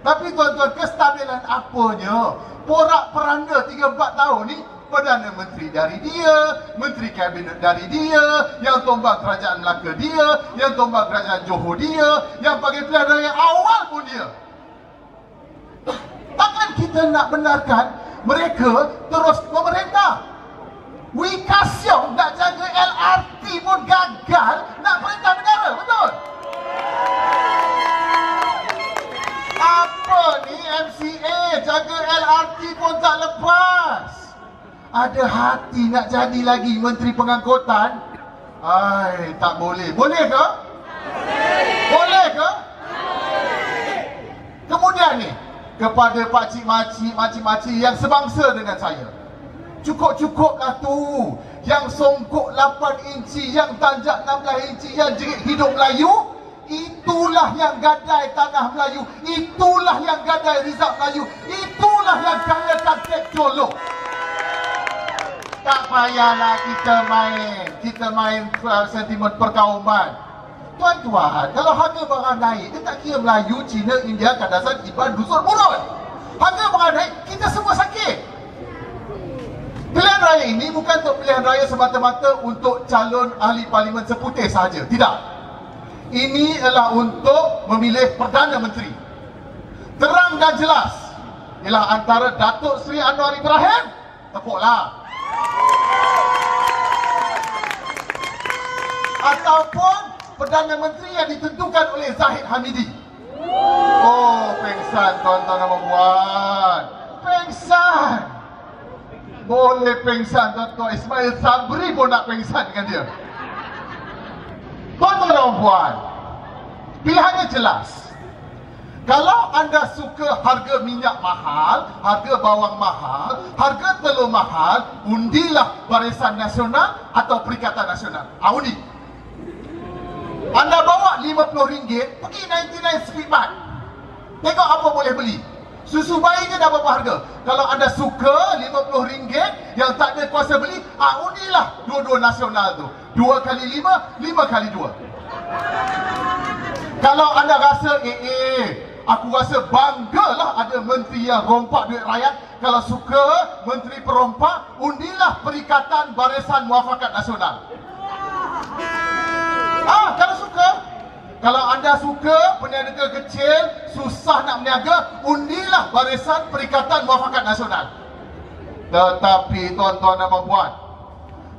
Tapi tuan-tuan, kestabilan apanya? Porak-peranda 3-4 tahun ni, Perdana Menteri dari dia, Menteri Kabinet dari dia, yang tombak Kerajaan Melaka dia, yang tombak Kerajaan Johor dia, yang bagi pilihan raya awal pun dia. Takkan kita nak benarkan mereka terus memerintah? Wee Ka Siong nak jaga LRT pun gagal nak perintah negara, betul? Apa ni MCA jaga LRT pun tak lepas? ada hati nak jadi lagi Menteri Pengangkutan? Ai, tak boleh. Boleh ke? Boleh ke? Kemudian ni, kepada pakcik makcik yang sebangsa dengan saya, cukup-cukuplah tu. Yang songkok 8 inci, yang tanjak 16 inci, yang jerit hidup Melayu, itulah yang gadai tanah Melayu, itulah yang gadai rizab Melayu, itulah yang kayakan kek colok. Tak payahlah kita main sentimen perkauman. Tuan-tuan, kalau harga barang naik, dia tak kira Melayu, Cina, India, Kadasan, Iban, Dusun, Murut. Harga barang naik, kita semua sakit. Pilihan raya ini bukan untuk pilihan raya semata-mata untuk calon ahli parlimen seputih sahaja. Tidak. Ini adalah untuk memilih Perdana Menteri. Terang dan jelas. Ialah antara Datuk Seri Anwar Ibrahim, tepuklah, ataupun Perdana Menteri yang ditentukan oleh Zahid Hamidi. Oh, pengsan tuan-tuan dan puan. Pengsan. Boleh pengsan tuan-tuan. Ismail Sabri pun nak pengsan dengan dia. Tuan-tuan dan puan, pilihannya jelas. Kalau anda suka harga minyak mahal, harga bawang mahal, harga telur mahal, undilah Barisan Nasional atau Perikatan Nasional. Undi. Anda bawa RM50, pergi 99 Street Mart. Tengok apa boleh beli. Susu bayinya dah berapa harga? Kalau anda suka RM50 yang tak ada kuasa beli, undilah dua-dua nasional tu. 2 kali 5, 5 kali 2. Kalau anda rasa aku rasa banggalah ada menteri yang rompak duit rakyat. Kalau suka menteri perompak, undilah Perikatan Barisan Muafakat Nasional. Kalau suka. Kalau anda suka peniaga kecil, susah nak berniaga, undilah Barisan Perikatan Muafakat Nasional. Tetapi tuan-tuan dan puan,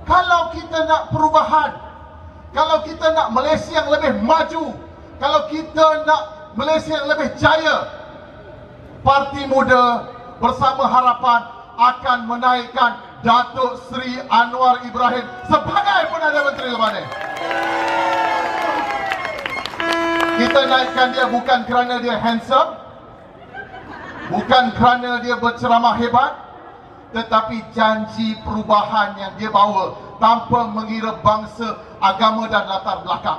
kalau kita nak perubahan, kalau kita nak Malaysia yang lebih maju, kalau kita nak Malaysia yang lebih jaya, Parti Muda Bersama Harapan akan menaikkan Datuk Seri Anwar Ibrahim sebagai Perdana Menteri Lebanon. Kita naikkan dia bukan kerana dia handsome, bukan kerana dia berceramah hebat, tetapi janji perubahan yang dia bawa tanpa mengira bangsa, agama dan latar belakang.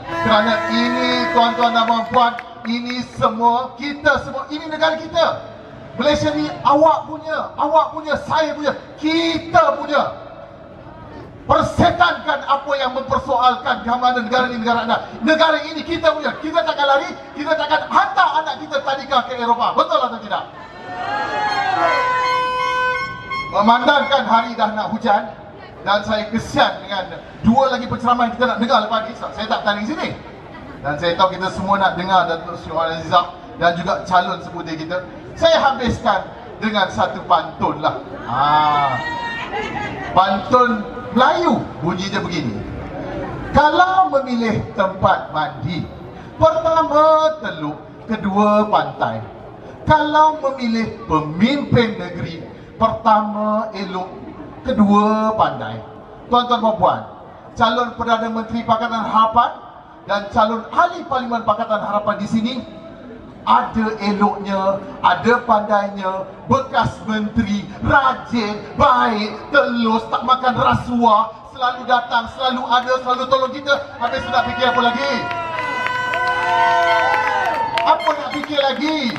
Kerana ini tuan-tuan dan puan, ini semua, kita semua, ini negara kita. Malaysia ni awak punya, saya punya, kita punya. Persetankan apa yang mempersoalkan keamanan negara ini, negara anda. Negara ini kita punya. Kita takkan lari, kita takkan hantar anak kita tadika ke Eropah. Betul atau tidak? Memandangkan hari dah nak hujan, dan saya kesian dengan dua lagi penceramah yang kita nak dengar lepas ni. Saya tak bertanding sini. Dan saya tahu kita semua nak dengar Datuk Seri Wan Azizah dan juga calon seputih kita. Saya habiskan dengan satu pantun lah. Pantun Melayu, bunyi dia begini. Kalau memilih tempat mandi, pertama teluk, kedua pantai. Kalau memilih pemimpin negeri, pertama elok, kedua pandai. Tuan-tuan dan puan, calon Perdana Menteri Pakatan Harapan dan calon ahli Parlimen Pakatan Harapan di sini ada eloknya, ada pandainya, bekas menteri, rajin, baik, telus, tak makan rasuah, selalu datang, selalu ada, selalu tolong kita. Habis tu nak fikir apa lagi? Apa nak fikir lagi?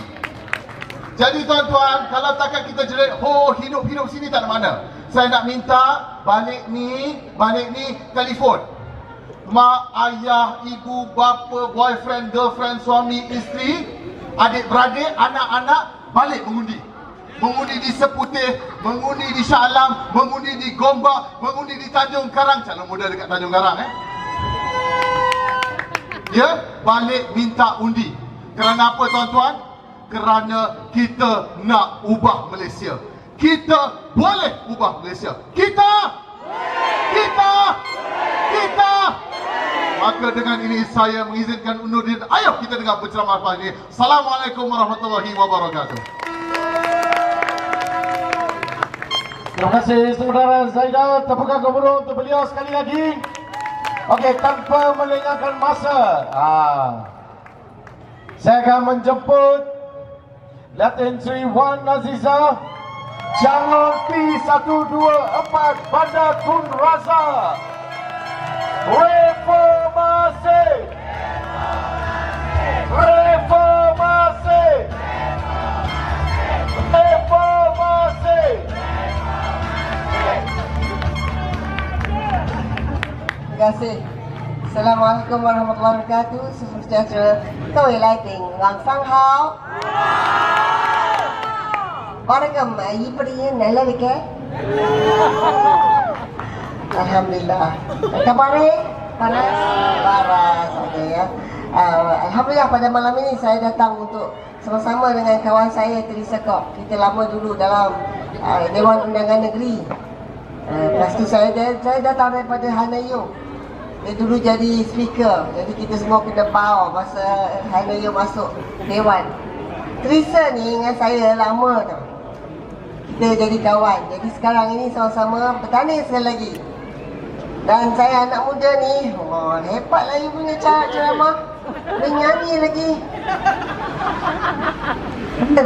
Jadi tuan-tuan, kalau takkan kita jerit, hidup sini tak ada mana. Saya nak minta balik ni telefon. Mak, ayah, ibu, bapa, boyfriend, girlfriend, suami, isteri, adik-beradik, anak-anak balik mengundi. Mengundi di Seputih, mengundi di Shah Alam, mengundi di Gombak, mengundi di Tanjung Karang. Calon muda dekat Tanjung Karang Ya, balik minta undi. Kerana apa tuan-tuan? Kerana kita nak ubah Malaysia. Kita boleh ubah Malaysia. Kita. Maka dengan ini saya mengizinkan undur diri. Ayo kita dengar penceramah pagi ini. Assalamualaikum warahmatullahi wabarakatuh. Terima kasih saudara Zaida. Tepukan gemuruh untuk beliau sekali lagi. Okey, tanpa melengahkan masa, saya akan menjemput Latihan Sri Wan Aziza, calon P124 Bandar Tun Razak. Reformasi! Reformasi! Reformasi! Terima kasih. Assalamualaikum warahmatullahi wabarakatuh. Salam sejahtera. 各位来宾晚上好。வணக்கம். இப்படி நல்லா இருக்க? Alhamdulillah. Kabar baik? Panas? Panas. Okey ya. Alhamdulillah pada malam ini saya datang untuk sama-sama dengan kawan saya Teresa Kok. Kita lama dulu dalam Dewan Undangan Negeri. Lepas tu saya datang daripada Hanayo. Dia dulu jadi speaker. Jadi kita semua kena bow masa Hanayo masuk Dewan. Teresa ni dengan saya lama tau. Kita jadi kawan. Jadi sekarang ini sama-sama bertanding sekali lagi. Dan saya anak muda ni, hebatlah you punya ceramah. Boleh nyanyi lagi.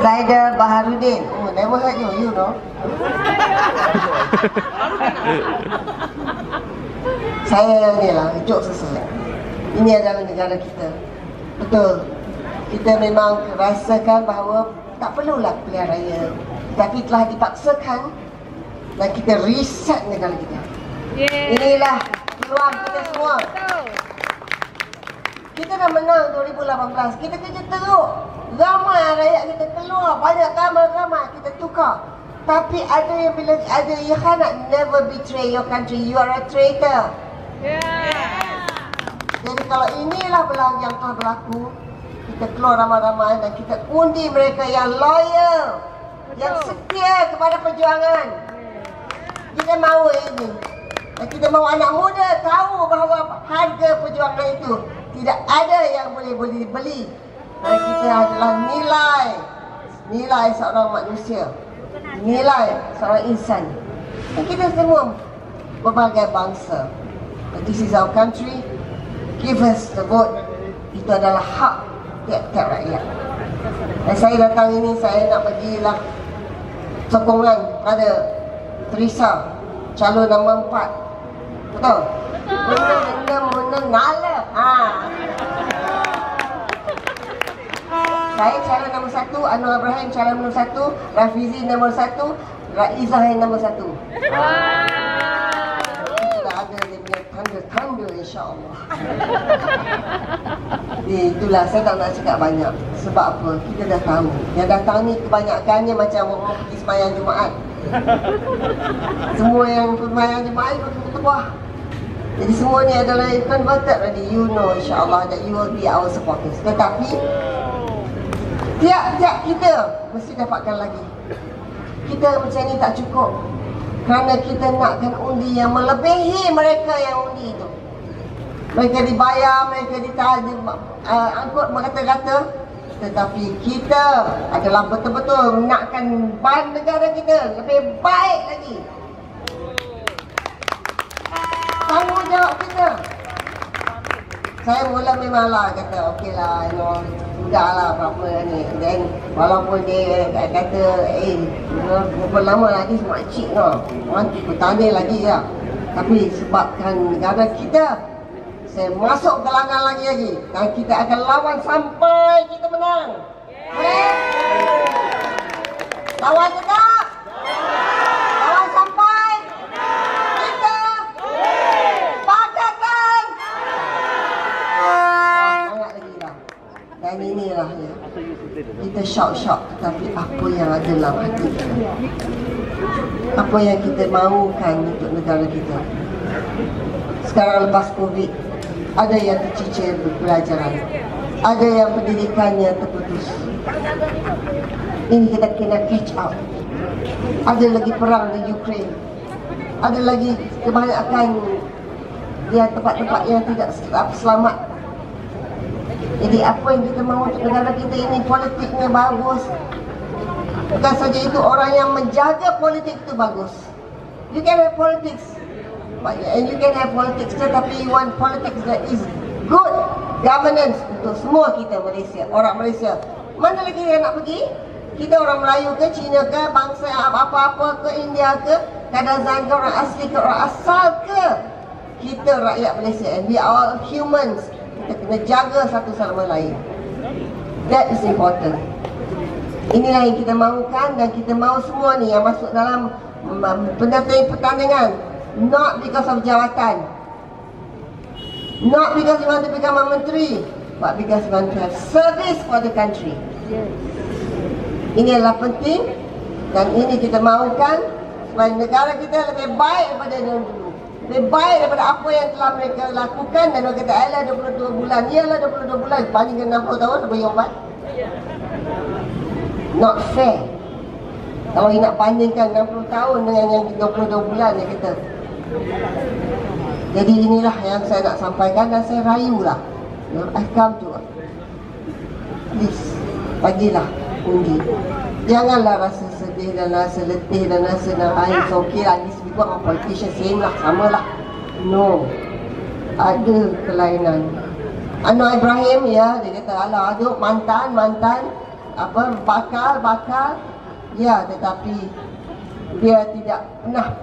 Zaida Baharudin. Never heard you know. Saya ni lah, jok sesuai. Ini adalah negara kita. Betul. Kita memang rasakan bahawa tak perlulah pilihan raya. Tapi telah dipaksakan dan kita reset negara kita. Inilah peluang kita semua. Kita dah menang 2018. Kita kerja teruk. Ramai rakyat kita keluar. Banyak ramai kita tukar. Tapi ada yang bila ada you cannot never betray your country. You are a traitor. Jadi kalau inilah berlaku yang telah berlaku, kita keluar ramai-ramai dan kita undi mereka yang loyal, yang setia kepada perjuangan. Kita mahu ini. Dan kita mahu anak muda tahu bahawa harga perjuangan itu tidak ada yang boleh dibeli. Dan kita adalah nilai seorang manusia, nilai seorang insan. Dan kita semua berbagai bangsa. And this is our country. Give us the vote. Itu adalah hak tiap-tiap rakyat. Dan saya datang ini, saya nak bagilah sokongan pada Teresa, calon nombor 4. Betul? Menang-nala. Saya calon nombor 1, Anwar Ibrahim calon nombor 1, Rafizi nombor 1, Raizah nombor 1. Sudah ada dia punya tanda-tanda, insya-Allah. Itulah saya tak nak cakap banyak. Sebab apa? Kita dah tahu. Yang datang ni kebanyakannya macam orang pergi sembahyang Jumaat. Semua yang sembahyang Jumaat bertuah. Jadi semua ni adalah converted already. You know insya-Allah that you will be our supporters. Tetapi tiap-tiap kita mesti dapatkan lagi. Kita macam ni tak cukup. Kerana kita nakkan undi yang melebihi mereka yang undi itu. Mereka dibayar, mereka angkut berkata-kata. Tetapi kita adalah betul-betul nakkan ban negara kita lebih baik lagi. Tanggungjawab kita. Saya mula memanglah kata okeylah, sudahlah berapa ni. Dan walaupun dia kata berapa lama lagi makcik orang bertanding lagi ya. Tapi sebabkan negara kita, saya masuk ke langkah lagi dan kita akan lawan sampai kita menang. Lawan tetap. Lawan sampai kita pakatkan. Sangat lagi lah. Dan inilah ya. Kita shock tetapi apa yang ada dalam hati kita. Apa yang kita mahukan untuk negara kita. Sekarang lepas Covid, ada yang tercicir pelajaran, ada yang pendidikannya terputus. Ini kita kena catch up. Ada lagi perang di Ukraine. Ada lagi kebanyakan yang tempat-tempat yang tidak selamat. Jadi apa yang kita mahu untuk negara kita ini, politiknya bagus. Bukan saja itu, orang yang menjaga politik itu bagus. You can have politics, and you can have politics, tetapi you want politics that is good governance untuk semua kita Malaysia, orang Malaysia. Mana lagi yang nak pergi? Kita orang Melayu ke, Cina ke, bangsa apa-apa ke, India ke, Kadazan ke, orang asli ke, orang asal ke, kita rakyat Malaysia, and we are all humans. Kita kena jaga satu sama lain. That is important. Inilah yang kita mahukan, dan kita mahu semua ni yang masuk dalam pertandingan, not because of jawatan, not because you want to become a menteri, but because you want to have service for the country. Ini adalah penting, dan ini kita mahukan supaya negara kita lebih baik daripada dulu, lebih baik daripada apa yang telah mereka lakukan. Dan mereka kata, alah 22 bulan, iyalah 22 bulan bandingkan 60 tahun bagi obat. Not fair. Kalau nak bandingkan 60 tahun dengan yang 22 bulan yang kita. Jadi inilah yang saya nak sampaikan, dan saya rayulah. I come to, please, bagilah undi. Janganlah rasa sedih dan rasa letih dan rasa nak it's okay lah, these people are politicians, same lah, sama lah. No, ada kelainan. Anwar Ibrahim, ya, dia kata, alah aduk mantan apa, bakal, ya, tetapi dia tidak pernah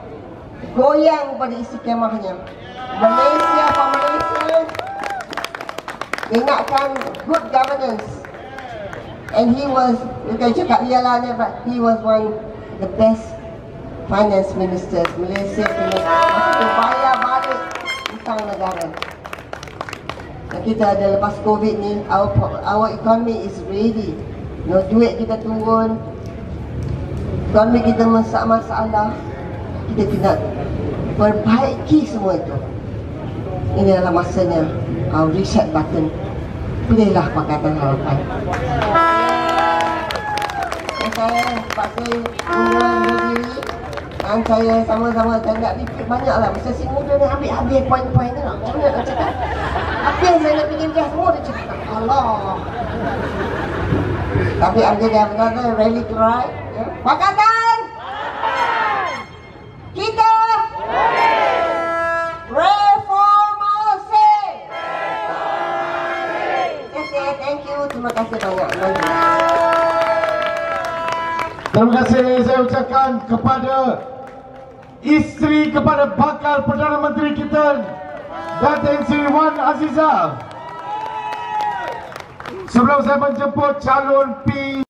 goyang pada istiqamahnya. Malaysia for Malaysia, ingatkan good governance. And he was, bukan cakap dia lah, but he was one the best finance ministers. Malaysia kena bayar balik hutang negara. Dan kita ada lepas COVID ni, our economy is ready. No, duit kita turun, ekonomi kita masalah. Kita kena perbaiki semua itu. Ini adalah masanya reset button. Pilihlah Pakatan Harapan. Saya terpaksa berdiri, dan saya sama-sama tak fikir banyak lah. Masa si muda ni ambil poin-poin ni lah. Macam mana nak cakap? Apa yang saya nak fikir dia semua dia cakap. Allah. Tapi I'm going to have another rally to ride. Pakatan! Kita! Reformasi! Thank you. Terima kasih banyak. Terima kasih saya ucapkan kepada isteri kepada bakal Perdana Menteri kita, Datin Sri Wan Azizah. Sebelum saya menjemput calon P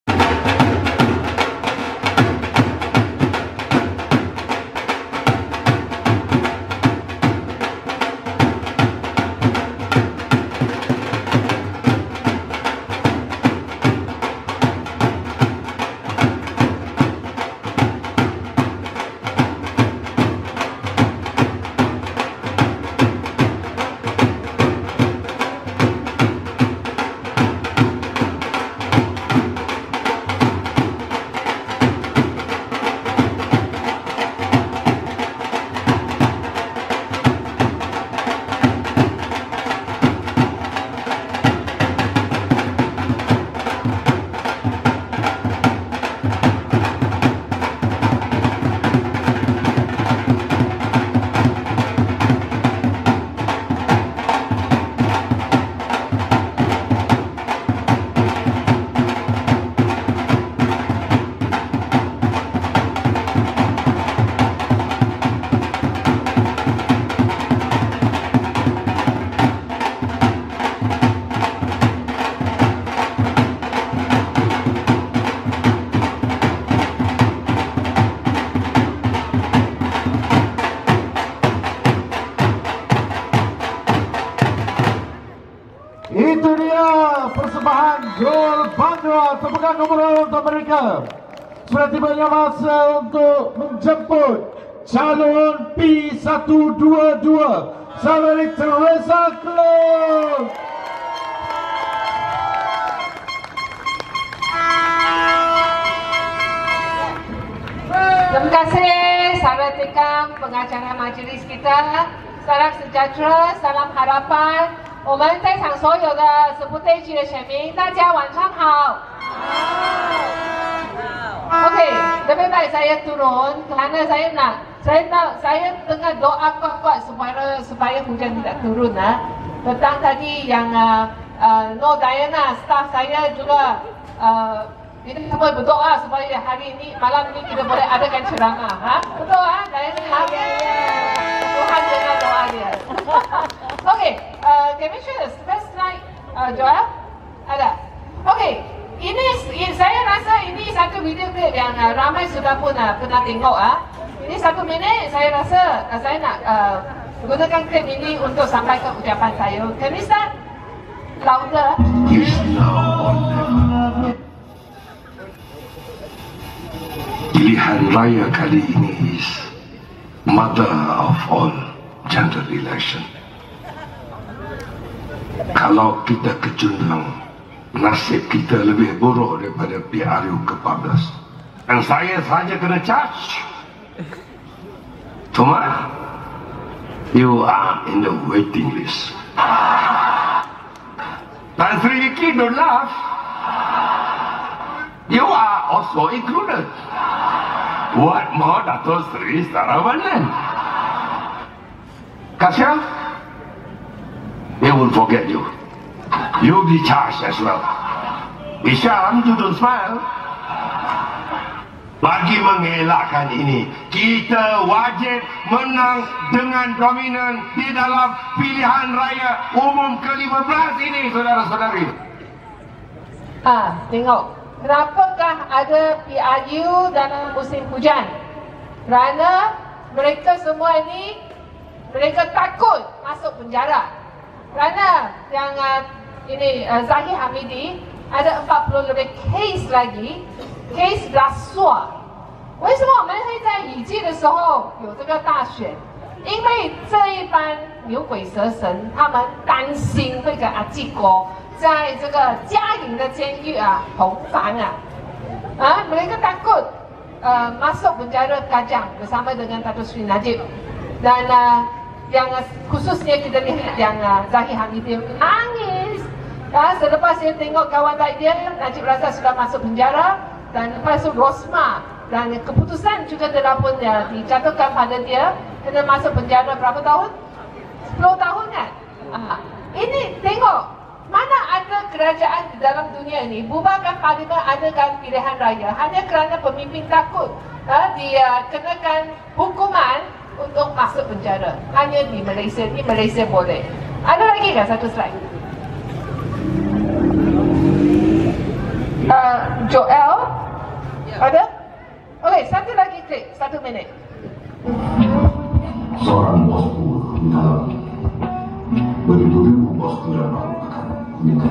Itu dia persembahan gol Bandra, tepukan nomor untuk mereka. Sudah tibanya masa untuk menjemput calon P122 Saudari Teresa Klok. Terima kasih sahabat Tikam, pengacara majlis kita. Salam sejahtera, salam harapan. 我们在场所有的十部队区的选民，大家晚上好。OK, lebih baik saya turun kerana saya nak Saya tengah doa kuat-kuat supaya hujan tidak turun. Petang tadi yang No Diana, staff saya juga kita semua berdoa supaya hari ini, malam ini kita boleh adakan ceramah. Betul Diana? Tuhan dengar doa dia. Okay, can we share the first slide, Joel? Ada? Okay, ini saya rasa ini satu video clip yang ramai sudah pun pernah tengok. Ini 1 minit, saya rasa saya nak gunakan clip ini untuk sampaikan ucapan saya. Can we start? Louder. Is now or never. Pilihan raya kali ini is mother of all general election. Kalau kita kecundang, nasib kita lebih buruk daripada PRU ke-14. Dan saya saja kena charge. Thomas, you are in the waiting list. Tan Sri Iki, don't laugh. You are also included. What more, Dato' Sri Saravanan? Kasia, they will forget you. You'll be charged as well. Isham, you don't smile. Bagi mengelakkan ini, kita wajib menang dengan dominan di dalam pilihan raya umum ke-15 ini, saudara-saudari. Tengok, kenapakah ada PRU dalam musim hujan? Kerana mereka semua ini, mereka takut masuk penjara. Kerana yang ini Zahir Hamidi ada 40 lebih kes lagi, kes rasuah。为什么我们会在雨季的时候有这个大选？因为这一班牛鬼蛇神，他们担心会跟阿基哥在这个嘉陵的监狱同房mereka takut masuk penjara Kajang bersama dengan Dato' Sri Najib. Dan yang khususnya kita lihat yang Zahir Hamidi nangis. Selepas saya tengok kawan baik dia, Najib Razak sudah masuk penjara, dan lepas itu Rosmah, dan keputusan juga telah pun dijatuhkan pada dia kena masuk penjara berapa tahun? 10 tahun kan? Ini tengok, mana ada kerajaan di dalam dunia ini bubarkan parlimen, adakan pilihan raya hanya kerana pemimpin takut dia kenakan hukuman untuk masuk penjara. Hanya di Malaysia, di Malaysia boleh. Ada lagi kan satu slide? Joel? Ada? Okey, satu lagi klik, 1 minit. Seorang bosku di dalam beribu-ribu bosku yang aku akan minta.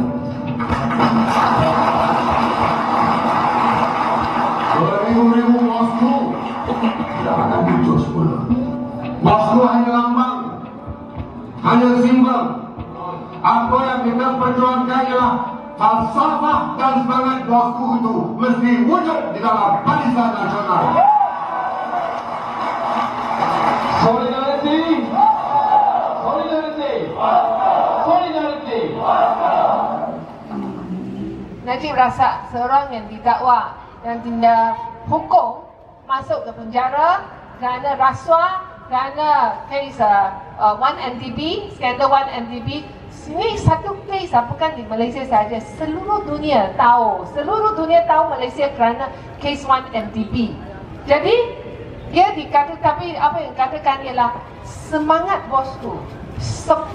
Beribu-ribu bosku tidak akan muncul semula. Bosku hanya lambang, hanya simbol. Apa yang kita perjuangkan ialah falsafah dan semangat bosku itu mesti wujud di dalam barisan nasional. Solidarity, solidarity, solidarity. Najib Razak seorang yang didakwa dan hukum masuk ke penjara kerana rasuah, kerana kes 1MDB, skandal 1MDB. Ini satu kes bukan di Malaysia saja, seluruh dunia tahu Malaysia kerana kes 1MDB. Jadi dia dikatakan, tapi apa yang katakan ialah semangat bosku,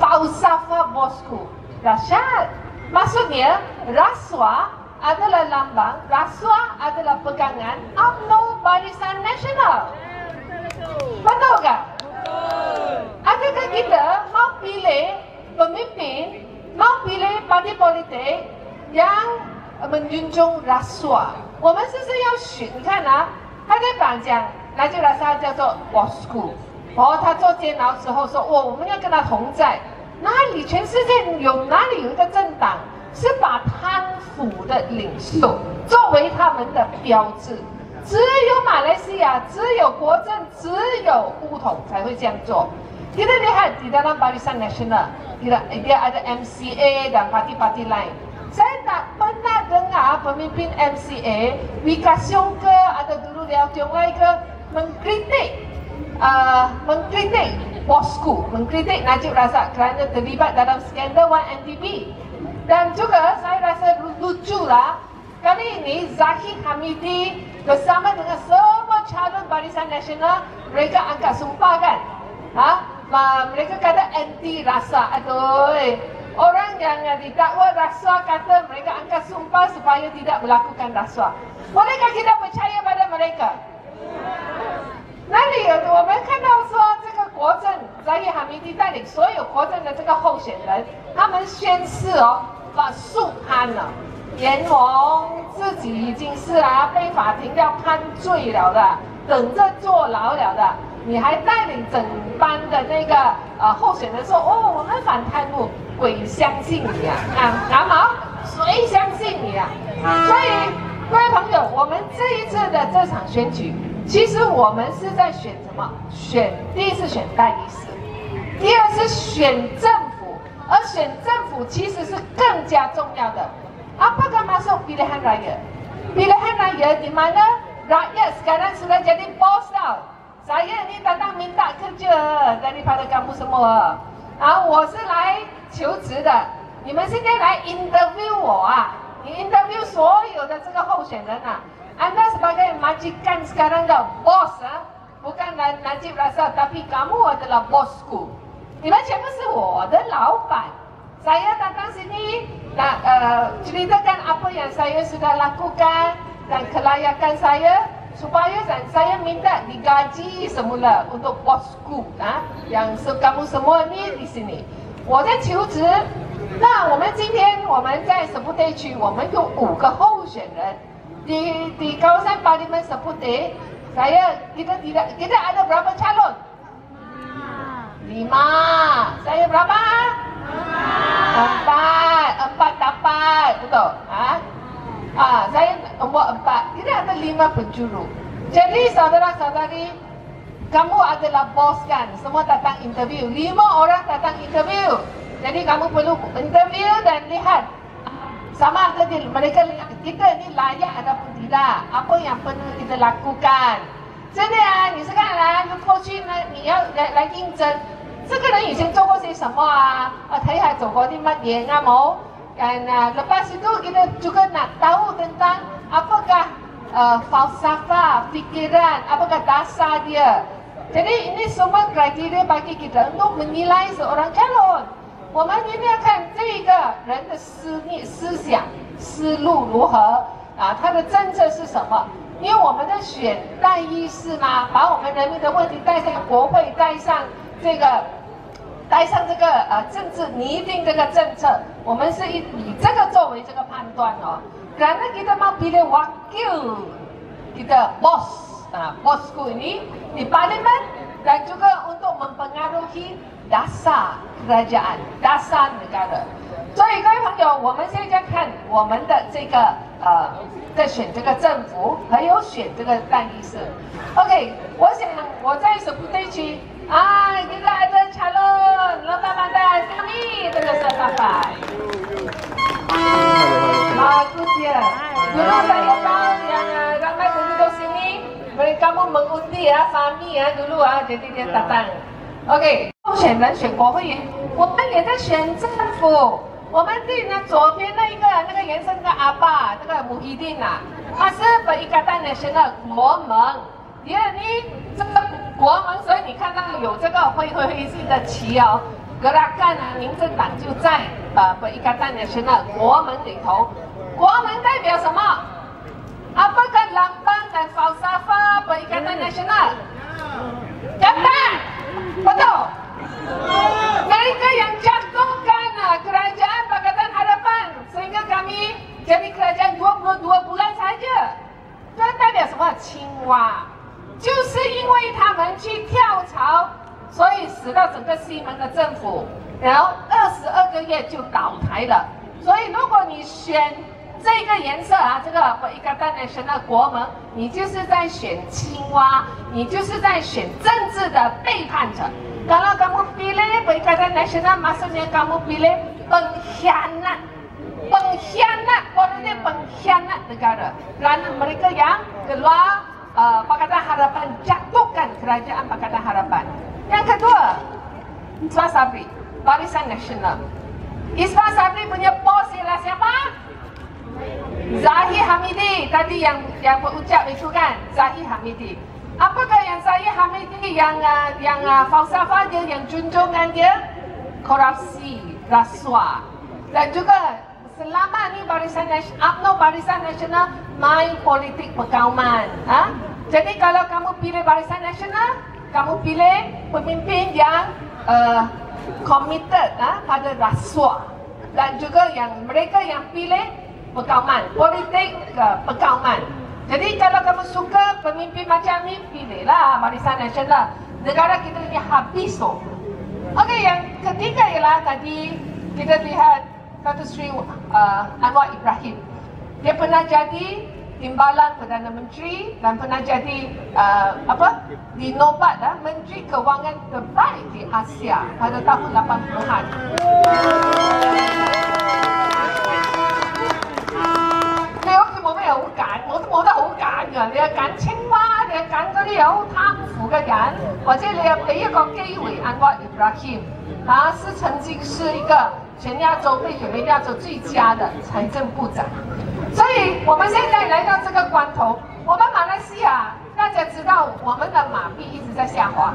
falsafah bosku dahsyat. Maksudnya rasuah adalah lambang, rasuah adalah pegangan UMNO Barisan Nasional. Betul tak? Adakah kita mau pilih pemimpin, mau pilih parti politik yang menjunjung rasuah？我们是不是要选？你看他在讲那就来他叫做 bosku， 他做监牢时候说，我们要跟他同在。哪里全世界哪里有一个政党是把贪腐的领袖作为他们的标志？只有马来西亚，只有国政，只有乌统才会这样做。Kita lihat di dalam Barisan Nasional, dia ada MCA dan parti-parti lain. Saya tak pernah dengar pemimpin MCA, Wika Siong ke atau dulu Liao Tiong Lai ke mengkritik mengkritik bosku, mengkritik Najib Razak kerana terlibat dalam skandal 1MDB. Dan juga saya rasa luculah, kali ini Zahid Hamidi bersama dengan semua calon Barisan Nasional, mereka angkat sumpah kan. Mereka kata anti rasuah. Aduh, orang yang didakwa rasuah kata mereka angkat sumpah supaya tidak melakukan rasuah. Bolehkah kita percaya pada mereka? 哪里有？我们看到说这个国政，扎伊哈米蒂带领所有国政的这个候选人，他们宣誓把诉判了，阎王自己已经是被法庭要判罪了的，等着坐牢了的，你还带领整班的那个候选人说我们反贪污，鬼相信你啊！拿毛，谁相信你啊？所以各位朋友，我们这一次的这场选举。其实我们是在选什么？第一是选代议士，第二是选政府，而选政府其实是更加重要的。Apakah masuk pilihan raya? Pilihan raya di mana rakyat sekarang sudah jadi bos tau. Saya ni datang minta kerja daripada kamu semua. 我是来求职的，你们现在来 interview 我啊，你 interview 所有的这个候选人啊。Anda sebagai majikan sekarang dah bos, bukan Najib Razak, tapi kamu adalah bosku. 你们全部是我的老板。Saya datang sini nak ceritakan apa yang saya sudah lakukan dan kelayakan saya supaya saya minta digaji semula untuk bosku. Yang kamu semua ni di sini. 我在求职。那我们今天我们在Seputeh地区，我们有5个候选人。Di kawasan Parlimen Seputeh, kita ada berapa calon? 5. Saya berapa? 4 dapat, betul? Saya nombor 4. Kita ada 5 penjuru. Jadi saudara-saudari, kamu adalah bos kan? Semua datang interview. 5 orang datang interview. Jadi kamu perlu interview dan lihat sama ada mereka kita ni layak ataupun tidak, apa yang perlu kita lakukan。真的你是看来过去你要来应征，这个人以前做过些什么睇下做過啲乜嘢啱冇？lepas itu kita juga nak tahu tentang apakah falsafah, fikiran, apakah dasar dia. Jadi ini semua kriteria bagi kita untuk menilai seorang calon。我们一定要看这个人的思想、思路如何他的政策是什么？因为我们在选代议士嘛，把我们人民的问题带上国会，带上这个政治拟定这个政策，我们是以这个作为这个判断Kerana kita mau pilih wakil kita bosku ini di parlimen dan juga untuk mempengaruhi dasar kerajaan, dasar negara。所以各位朋友，我们现在看我们的这个在选这个政府，还有选这个代议士。OK， 我想我在Seputeh地区kita ada calon lomba mandat kami dengan sampai. Bagus ya. Dulu saya tahu yang ramai penduduk sini mereka mau mengundi Fahmi dulu jadi dia datang. OK， 候选人选国会议员，我们也在选政府。我们对左边那个颜色那个阿爸，那个Muhyiddin他是Perikatan Nasional国盟。第二呢，这个国盟，所以你看到有这个灰色的旗Gerakan 民政党就在Perikatan Nasional国盟里头。国盟代表什么？Apakah lambang dan falsafah Perikatan Nasional? Kata betul. Mereka yang jatuhkan kerajaan Pakatan Harapan sehingga kami jadi kerajaan 22 bulan saja。这代表什么？青蛙，就是因为他们去跳槽，所以使到整个西门的政府，然后22个月就倒台了。所以如果你选这个颜色这个Perikatan Nasional国盟，你就是在选青蛙，你就是在选政治的背叛者。Kalau kamu pilih Perikatan Nasional, maksudnya kamu pilih pengkhianat, pengkhianat negara. Kerana mereka yang keluar Pakatan Harapan jatuhkan kerajaan Pakatan Harapan. Yang kedua, Ismail Sabri, Barisan Nasional. Ismail Sabri punya bos ialah siapa? Zahir Hamidi. Tadi yang berucap itu kan, Zahir Hamidi. Apakah yang Zahir Hamidi yang falsafah dia, yang junjungan dia? Korupsi, rasuah. Dan juga selama ni UMNO Barisan Nasional main politik perkauman. Jadi kalau kamu pilih Barisan Nasional, kamu pilih pemimpin yang committed pada rasuah. Dan juga yang mereka yang pilih perkauman, politik perkauman. Jadi kalau kamu suka pemimpin macam ni, pilihlah Barisan Nasional. Negara kita ni habis tu. Okey, yang ketiga ialah tadi kita lihat Datuk Seri Anwar Ibrahim. Dia pernah jadi Timbalan Perdana Menteri dan pernah jadi dinobat Menteri Kewangan terbaik di Asia pada tahun 80-an. Anwar Ibrahim 他是曾经是一个全亚洲被选为亚洲最佳的财政部长，所以我们现在来到这个关头，我们马来西亚大家知道我们的马币一直在下滑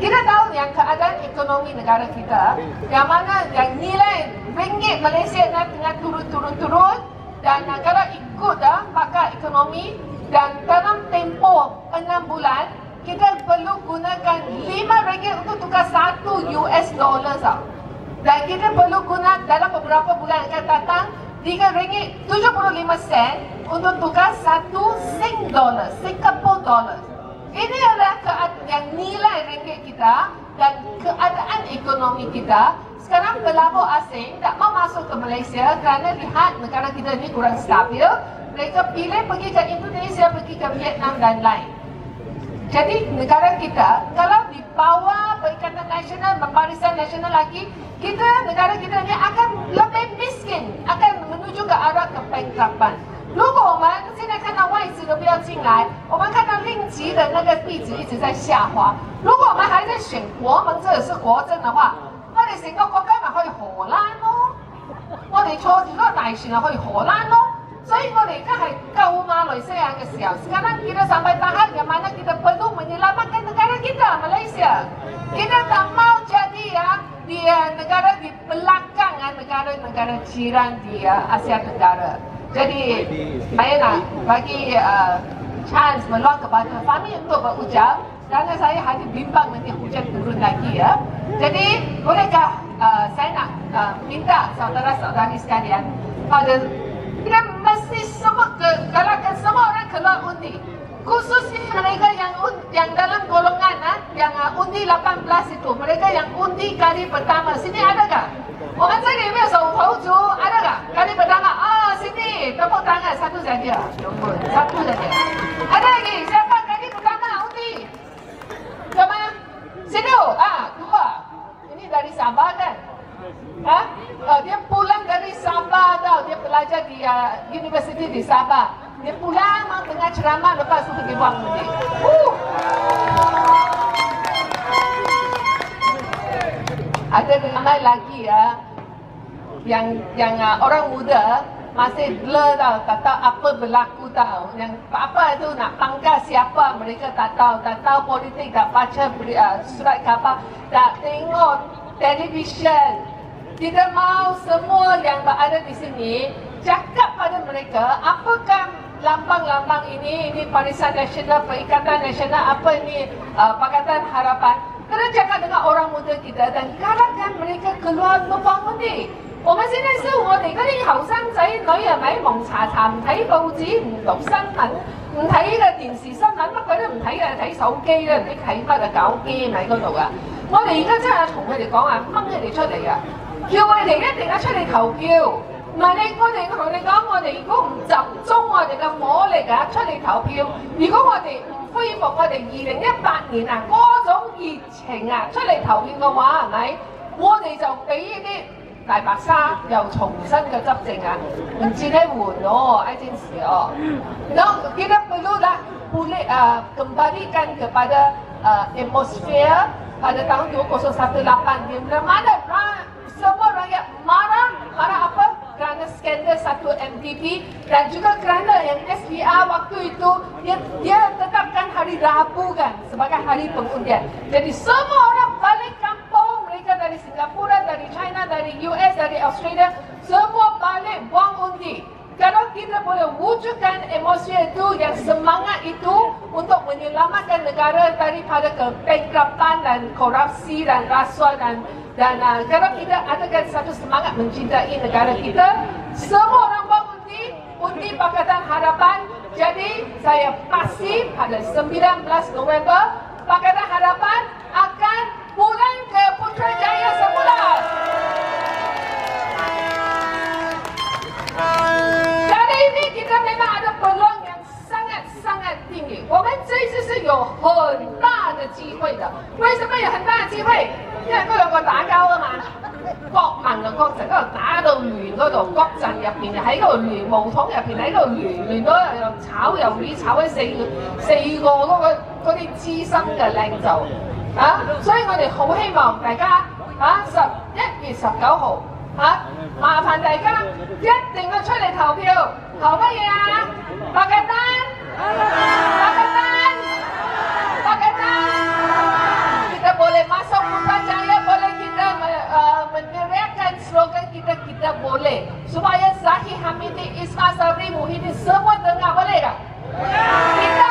kita tahu yang keadaan ekonomi negara kita, yang mana yang nilai ringgit Malaysia tengah turun dan kalau ikut pakar ekonomi dan dalam tempoh 6 bulan kita perlu gunakan 5 ringgit untuk tukar 1 US dollar dan kita perlu guna dalam beberapa bulan akan datang 3 ringgit 75 sen untuk tukar 1 Sing dollar, Singapore dollar. Ini adalah yang nilai ringgit kita dan keadaan ekonomi kita. Sekarang pelabur asing tak mau masuk ke Malaysia kerana lihat negara kita ni kurang stabil. Mereka pilih pergi ke Indonesia, pergi ke Vietnam dan lain. Jadi negara kita kalau di bawah Perikatan Nasional, Barisan Nasional lagi, negara kita ni akan lebih miskin, akan menuju ke arah kebankrapan. 如果我们现在看到外资都不要进来，我们看到令吉的那个币值一直在下滑。如果我们还在选国盟，这也是国政的话，我哋成個國家咪可以荷蘭咯。我哋坐住嗰個大船就可以荷蘭咯。所以我哋而家係救馬來西亞嘅時候，sekarang kita sampai tahap yang mana kita perlu menyelamatkan negara kita, Malaysia. Kita tak mau jadi di negara di belakang negara-negara jiran di Asia Tenggara. Jadi saya nak bagi chance meluang kepada Fahmi untuk berucap kerana saya hanya bimbang nanti hujan turun lagi ya. Jadi bolehkah saya nak minta saudara-saudari sekalian pada kita mesti galakkan semua orang keluar undi. Khususnya mereka yang dalam golongan yang undi 18 itu, mereka yang undi kali pertama. Sini ada tak? 我们这里有没有手头族？ ada tak? Kali pertama. Sini tepuk tangan satu saja. Satu saja. Ada lagi? Siapa kali pertama undi? Siapa? Sini. Dua. Ini dari Sabah kan? Dia pulang dari Sabah tau. Dia belajar di universiti di Sabah. Dia pulang mau dengar ceramah lepas tu pergi buang undi. Ada ramai lagi yang orang muda masih blur tau, tak tahu apa berlaku tau. Yang apa itu nak pangkat siapa mereka tak tahu politik, tak baca surat khabar, tak tengok televisyen. Kita mau semua yang berada di sini cakap pada mereka apakah lambang-lambang ini Barisan Nasional, Perikatan Nasional, apa ini Pakatan Harapan. Kena cakap dengan orang muda kita dan galakkan mereka keluar membangun undi. 我們現在是我哋嗰啲後生仔女咪蒙查查，唔睇報紙，唔讀新聞，唔睇嘅電視新聞，乜鬼都唔睇嘅，睇手機咧，唔知睇乜搞 game 喺嗰度噶。我哋而家真係同佢哋講掹佢哋出嚟啊，叫佢哋一定出嚟投票。唔係我哋同你講，我哋如果唔集中我哋嘅火力出嚟投票，如果我哋唔恢復我哋2018年嗰種熱情出嚟投票嘅話，係咪？我哋就俾呢啲大白鯊又重新嘅執政唔知咧換咯，呢件事no kita perlu lah kembalikan kepada atmosfer pada tahun 2018 di mana semua rakyat marah apa? Kerana skandal satu MTP dan juga kerana yang SPR waktu itu dia tetapkan hari Rabu kan sebagai hari pengundian. Jadi semua orang balik kampung, mereka dari Singapura, dari China, dari US, dari Australia, semua balik buang undi. Kalau kita boleh wujudkan emosi itu, yang semangat itu untuk menyelamatkan negara daripada kebankruptan dan korupsi dan rasuah dan kalau kita adakan satu semangat mencintai negara kita, semua orang buang undi Pakatan Harapan. Jadi saya pasti pada 19 November Pakatan Harapan akan pulang ke Putrajaya semula. Dari ini kita memang ada peluang yang sangat tinggi。我们这一次是有很大的机会的。为什么有很大的機會？因為嗰兩個打交啊嘛，國民同國陣嗰度打到亂嗰度，國陣入邊喺嗰度亂，巫統入邊喺嗰度亂到又炒魷魚，炒咗四個嗰啲資深嘅領袖啊，所以我哋好希望大家啊11月19號麻煩大家一定要出嚟投票，投乜嘢啊？白簡單，kita boleh masuk Putrajaya, boleh kita meneriakkan slogan kita boleh supaya Zahid Hamidi, Ismail Sabri, Muhyiddin semua dengar, boleh tak? Kita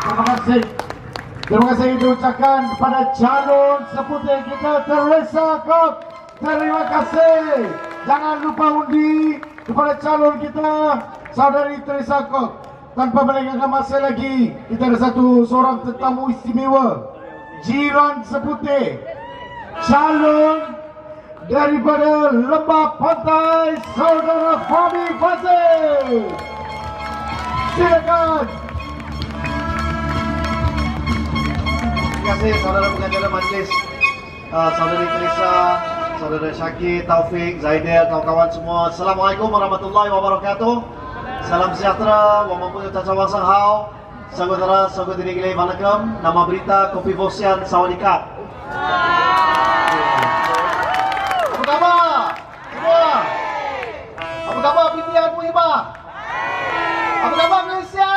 terima kasih. Terima kasih diucapkan kepada calon seputih kita Teresa Kok. Terima kasih. Jangan lupa undi kepada calon kita Saudari Teresa Kok. Tanpa melengahkan masa lagi, kita ada seorang tetamu istimewa, jiran seputih, calon daripada Lembah Pantai, Saudara Fahmi Fazil. Silakan. Terima kasih saudara pengacara majlis, saudari Teresa, saudara Syakir, Taufik, Zaidel, kawan-kawan semua. Assalamualaikum warahmatullahi wabarakatuh. Salam sejahtera, wa mampu tasawang sanghau. Saudara, saudari gilai manakam. Nama berita Kopi Bosian Sawadika. Apa khabar? Semua. Apa khabar PTN Muhibah? Apa khabar Malaysia?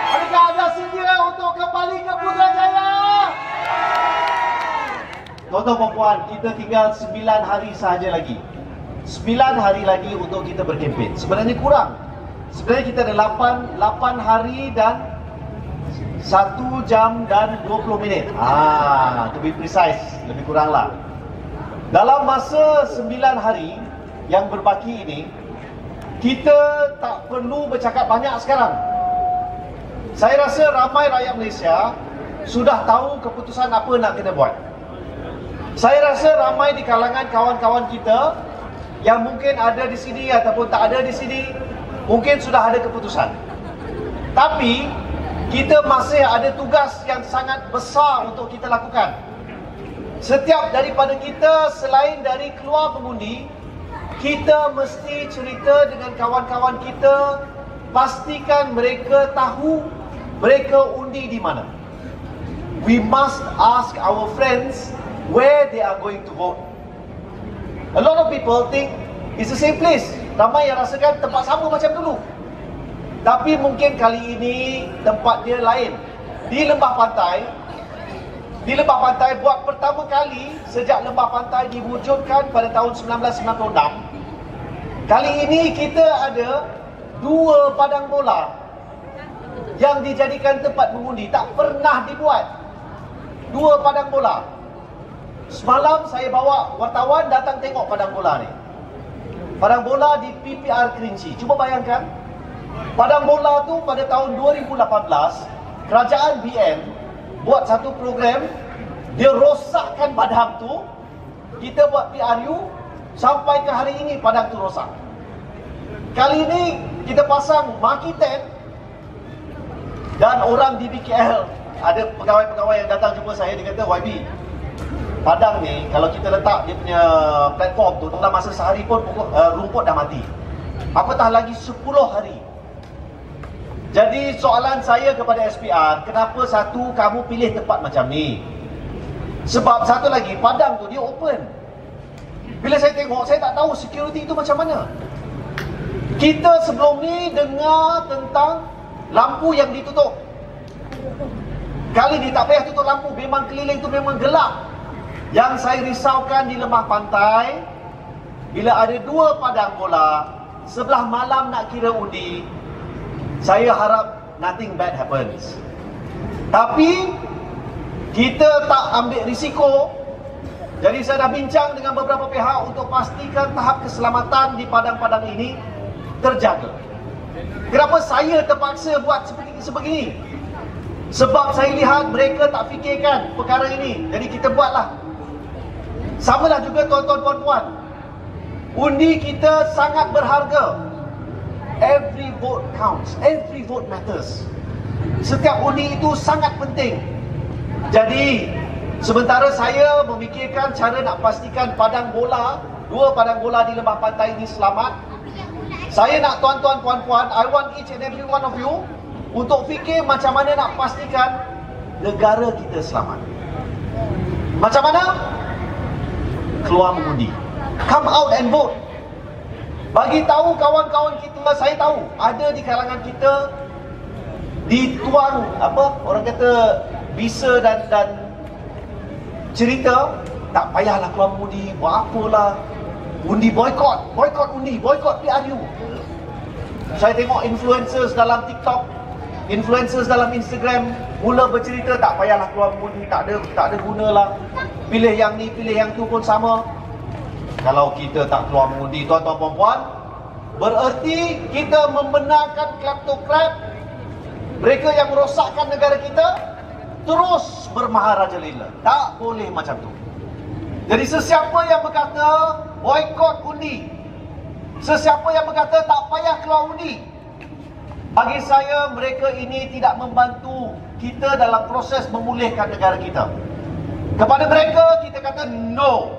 Adakah anda sedia untuk kembali ke Putrajaya? Tuan-tuan dan puan, kita tinggal 9 hari sahaja lagi. 9 hari lagi untuk kita berkempen. Sebenarnya kurang. Sebenarnya kita ada 8 hari dan 1 jam dan 20 minit. To be precise, lebih kuranglah. Dalam masa 9 hari yang berbaki ini, kita tak perlu bercakap banyak sekarang. Saya rasa ramai rakyat Malaysia sudah tahu keputusan apa nak kena buat. Saya rasa ramai di kalangan kawan-kawan kita yang mungkin ada di sini ataupun tak ada di sini, mungkin sudah ada keputusan. Tapi kita masih ada tugas yang sangat besar untuk kita lakukan. Setiap daripada kita, selain dari keluar mengundi, kita mesti cerita dengan kawan-kawan kita, pastikan mereka tahu mereka undi di mana. We must ask our friends where they are going to vote. A lot of people think it's the same place. Ramai yang rasakan tempat sama macam dulu. Tapi mungkin kali ini tempat dia lain. Di Lembah Pantai buat pertama kali sejak Lembah Pantai diwujudkan pada tahun 1996. Kali ini kita ada 2 padang bola yang dijadikan tempat mengundi. Tak pernah dibuat 2 padang bola. Semalam saya bawa wartawan datang tengok padang bola ni. Padang bola di PPR Kerinci. Cuba bayangkan, padang bola tu pada tahun 2018 kerajaan BN buat satu program, dia rosakkan padang tu. Kita buat PRU, sampai ke hari ini padang tu rosak. Kali ini kita pasang marquee tent. Dan orang di BKL, ada pegawai-pegawai yang datang jumpa saya, dia kata, YB, Padang ni kalau kita letak dia punya platform tu dalam masa sehari pun rumput dah mati. Apatah lagi 10 hari. Jadi soalan saya kepada SPR, kenapa satu kamu pilih tempat macam ni? Sebab satu lagi, Padang tu dia open. Bila saya tengok, saya tak tahu security itu macam mana. Kita sebelum ni dengar tentang lampu yang ditutup. Kali ni tak payah tutup lampu, memang keliling tu memang gelap. Yang saya risaukan di lembah pantai, bila ada 2 padang bola, sebelah malam nak kira undi, saya harap nothing bad happens. Tapi kita tak ambil risiko. Jadi saya dah bincang dengan beberapa pihak untuk pastikan tahap keselamatan di padang-padang ini terjaga. Kenapa saya terpaksa buat sebegini? Sebab saya lihat mereka tak fikirkan perkara ini. Jadi kita buatlah. Samalah juga tuan-tuan puan-puan. Undi kita sangat berharga. Every vote counts. Every vote matters. Setiap undi itu sangat penting. Jadi sementara saya memikirkan cara nak pastikan padang bola, 2 padang bola di lembah pantai ini selamat, saya nak tuan-tuan puan-puan, I want each and every one of you untuk fikir macam mana nak pastikan negara kita selamat. Macam mana? Keluar mengundi. Come out and vote. Bagi tahu kawan-kawan kita, saya tahu ada di kalangan kita dituang apa orang kata bisa dan cerita, tak payahlah keluar mengundi, buat apalah, undi boykot undi, boykot PRU. Saya tengok influencers dalam TikTok, influencers dalam Instagram mula bercerita tak payahlah keluar mengundi, tak ada gunalah, pilih yang ni, pilih yang tu pun sama. Kalau kita tak keluar mengundi, tuan-tuan puan-puan, bererti kita membenarkan kleptokrat, mereka yang merosakkan negara kita, terus bermaharajalela. Tak boleh macam tu. Jadi sesiapa yang berkata boykot undi, sesiapa yang berkata tak payah keluar undi, bagi saya mereka ini tidak membantu kita dalam proses memulihkan negara kita. Kepada mereka kita kata no.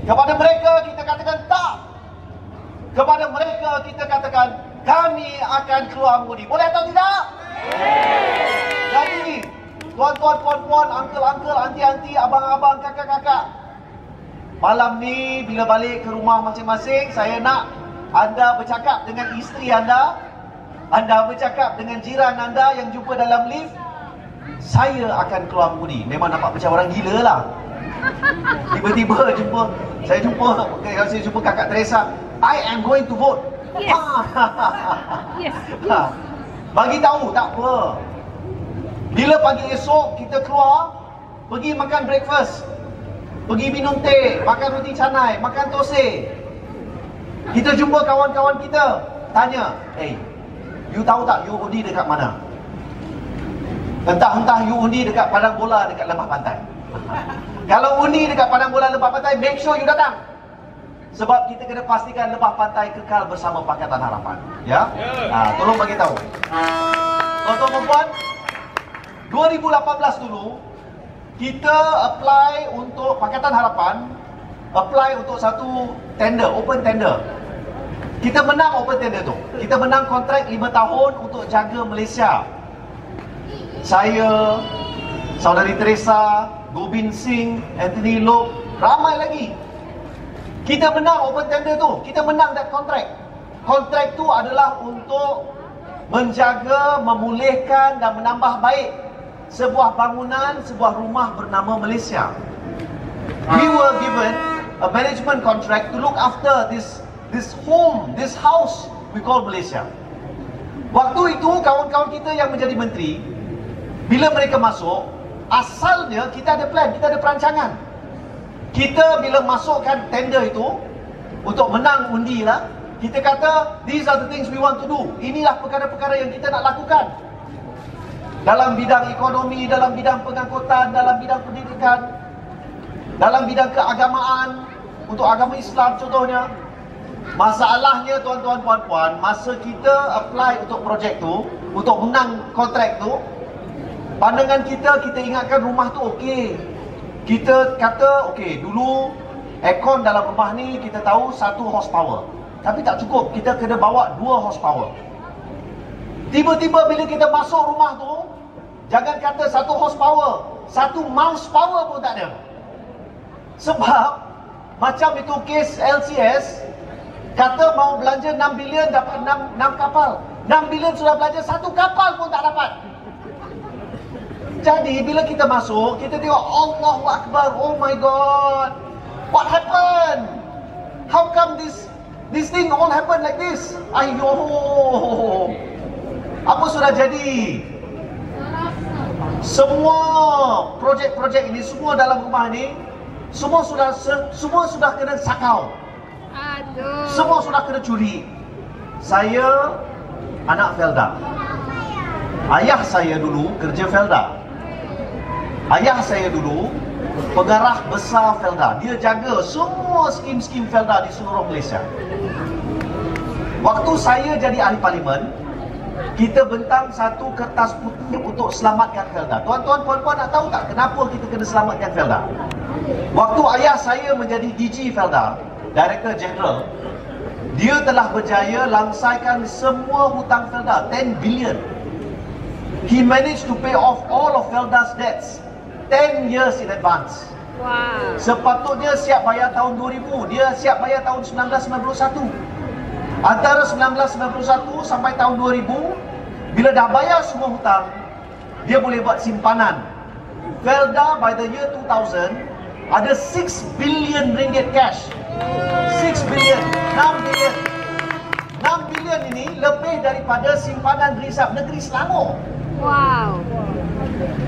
Kepada mereka kita katakan tak. Kepada mereka kita katakan kami akan keluar mengundi. Boleh atau tidak? Jadi tuan-tuan, puan-puan, uncle-uncle, aunty-aunty, abang-abang, kakak-kakak, malam ni bila balik ke rumah masing-masing, saya nak anda bercakap dengan isteri anda bercakap dengan jiran anda yang jumpa dalam lift, saya akan keluar mengundi. Memang nampak macam orang gila lah. Tiba-tiba saya jumpa kakak Teresa, I am going to vote. Yes. Yes. Bagi tahu tak apa. Bila pagi esok kita keluar, pergi makan breakfast, pergi minum teh, makan roti canai, makan thosai. Kita jumpa kawan-kawan kita, tanya, you tahu tak you undi dekat mana? Entah you undi dekat padang bola dekat lembah pantai. Kalau undi dekat padang bola lembah pantai, make sure you datang. Sebab kita kena pastikan lembah pantai kekal bersama Pakatan Harapan. Ya? Tolong bagi tahu. Tuan-tuan dan puan, 2018 dulu kita apply untuk Pakatan Harapan, apply untuk satu tender, open tender. Kita menang open tender tu. Kita menang kontrak 5 tahun untuk jaga Malaysia. Saya, Saudari Teresa, Gobind Singh, Anthony Loke, ramai lagi. Kita menang open tender tu. Kita menang that kontrak. Kontrak tu adalah untuk menjaga, memulihkan dan menambah baik sebuah bangunan, sebuah rumah bernama Malaysia. We were given a management contract to look after this home, this house we call Malaysia. Waktu itu kawan-kawan kita yang menjadi menteri, bila mereka masuk, asalnya kita ada plan, kita ada perancangan. Kita bila masukkan tender itu untuk menang undi lah, kita kata these are the things we want to do. Inilah perkara-perkara yang kita nak lakukan dalam bidang ekonomi, dalam bidang pengangkutan, dalam bidang pendidikan, dalam bidang keagamaan, untuk agama Islam contohnya. Masalahnya tuan-tuan puan-puan, masa kita apply untuk projek tu, untuk menang kontrak tu, pandangan kita ingatkan rumah tu okey. Kita kata, okey, dulu aircon dalam rumah ni kita tahu 1 horsepower. Tapi tak cukup, kita kena bawa 2 horsepower. Tiba-tiba bila kita masuk rumah tu, jangan kata 1 horsepower, 1 mouse power pun tak ada. Sebab macam itu kes LCS, kata mau belanja 6 bilion dapat 6 kapal. 6 bilion sudah belanja 1 kapal pun tak dapat. Jadi bila kita masuk, kita tengok Allahu Akbar, oh my God, what happened? How come this thing all happen like this? Ayo, apa sudah jadi? Semua projek-projek ini, semua dalam rumah ni, semua sudah kena sakau. Aduh. Semua sudah kena curi. Saya anak Felda. Ayah saya dulu kerja Felda. Ayah saya dulu pengarah besar Felda. Dia jaga semua skim-skim Felda di seluruh Malaysia. Waktu saya jadi ahli parlimen, kita bentang satu kertas putih untuk selamatkan Felda. Tuan-tuan, puan-puan nak tahu tak kenapa kita kena selamatkan Felda? Waktu ayah saya menjadi DG Felda, Director General, dia telah berjaya langsaikan semua hutang Felda, 10 billion. He managed to pay off all of Felda's debts 10 years in advance. Wow. Sepatutnya siap bayar tahun 2000, dia siap bayar tahun 1991. Antara 1991 sampai tahun 2000, bila dah bayar semua hutang, dia boleh buat simpanan. Felda by the year 2000 ada 6 billion ringgit cash. 6 billion, 6 billion. 6 billion ini lebih daripada simpanan risap negeri Selangor. Wow.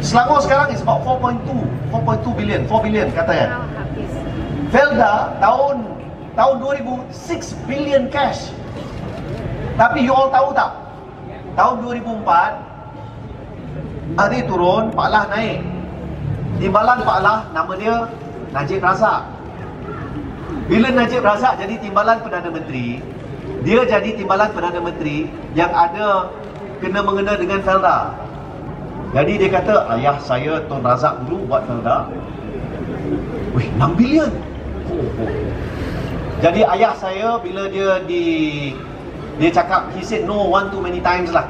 Selangor sekarang is about 4.2 billion, 4 billion katanya. Habis. Felda tahun 2000 6 billion cash. Tapi you all tahu tak? Tahun 2004 hari turun, Pak Lah naik. Timbalan Pak Lah nama dia Najib Razak. Bila Najib Razak jadi timbalan Perdana Menteri, dia jadi timbalan Perdana Menteri yang ada kena-mengena dengan Felda. Jadi dia kata, ayah saya Tun Razak dulu buat Felda. Wih, 6 bilion. Jadi ayah saya bila dia cakap, he said no one too many times lah,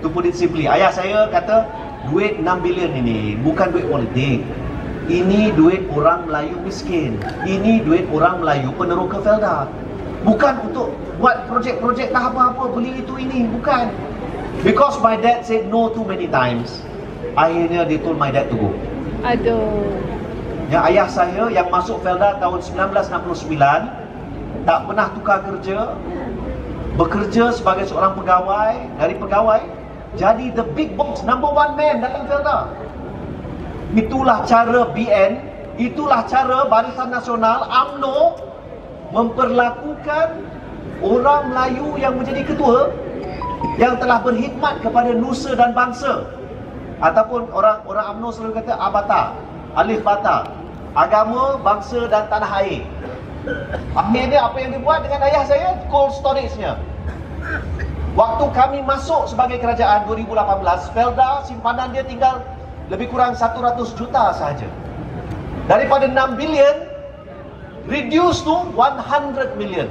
to put it simply. Ayah saya kata, duit 6 bilion ini bukan duit politik. Ini duit orang Melayu miskin. Ini duit orang Melayu peneroka Felda. Bukan untuk buat projek-projek tak apa-apa, beli itu ini, bukan. Because my dad said no too many times, akhirnya they told my dad to go. Aduh. Yang ayah saya yang masuk Felda tahun 1969 tak pernah tukar kerja, bekerja sebagai seorang pegawai, dari pegawai jadi the big boss, number 1 man dalam Felda. Itulah cara BN, itulah cara Barisan Nasional UMNO memperlakukan orang Melayu yang menjadi ketua, yang telah berkhidmat kepada nusa dan bangsa. Ataupun orang UMNO selalu kata ABATA, Alif Bata, agama, bangsa dan tanah air. Akhirnya apa yang dibuat dengan ayah saya? Cold storage-nya. Waktu kami masuk sebagai kerajaan 2018, Felda simpanan dia tinggal lebih kurang 100 juta sahaja. Daripada 6 bilion reduce to 100 million.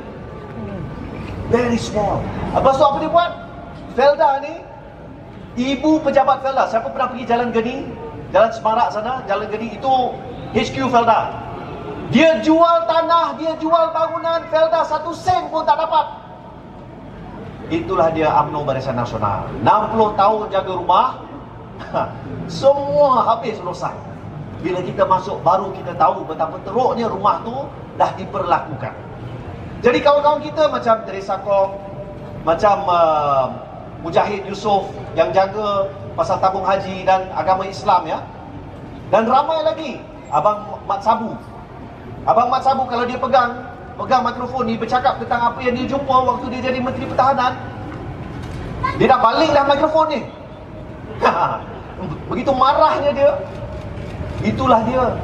Very small. Lepas tu apa dia buat? Felda ni, ibu pejabat Felda, siapa pernah pergi Jalan Geni, Jalan Semarak sana, Jalan Geni itu HQ Felda. Dia jual tanah, dia jual bangunan, Felda 1 sen pun tak dapat. Itulah dia UMNO Barisan Nasional. 60 tahun jaga rumah, semua habis rosak. Bila kita masuk, baru kita tahu betapa teruknya rumah tu dah diperlakukan. Jadi kawan-kawan kita macam Teresa Kong, macam Mujahid Yusof yang jaga pasal tabung haji dan agama Islam ya. Dan ramai lagi, Abang Mat Sabu. Abang Mat Sabu kalau dia pegang mikrofon ni bercakap tentang apa yang dia jumpa waktu dia jadi Menteri Pertahanan, dia dah baling dah mikrofon ni. Begitu marahnya dia. Itulah dia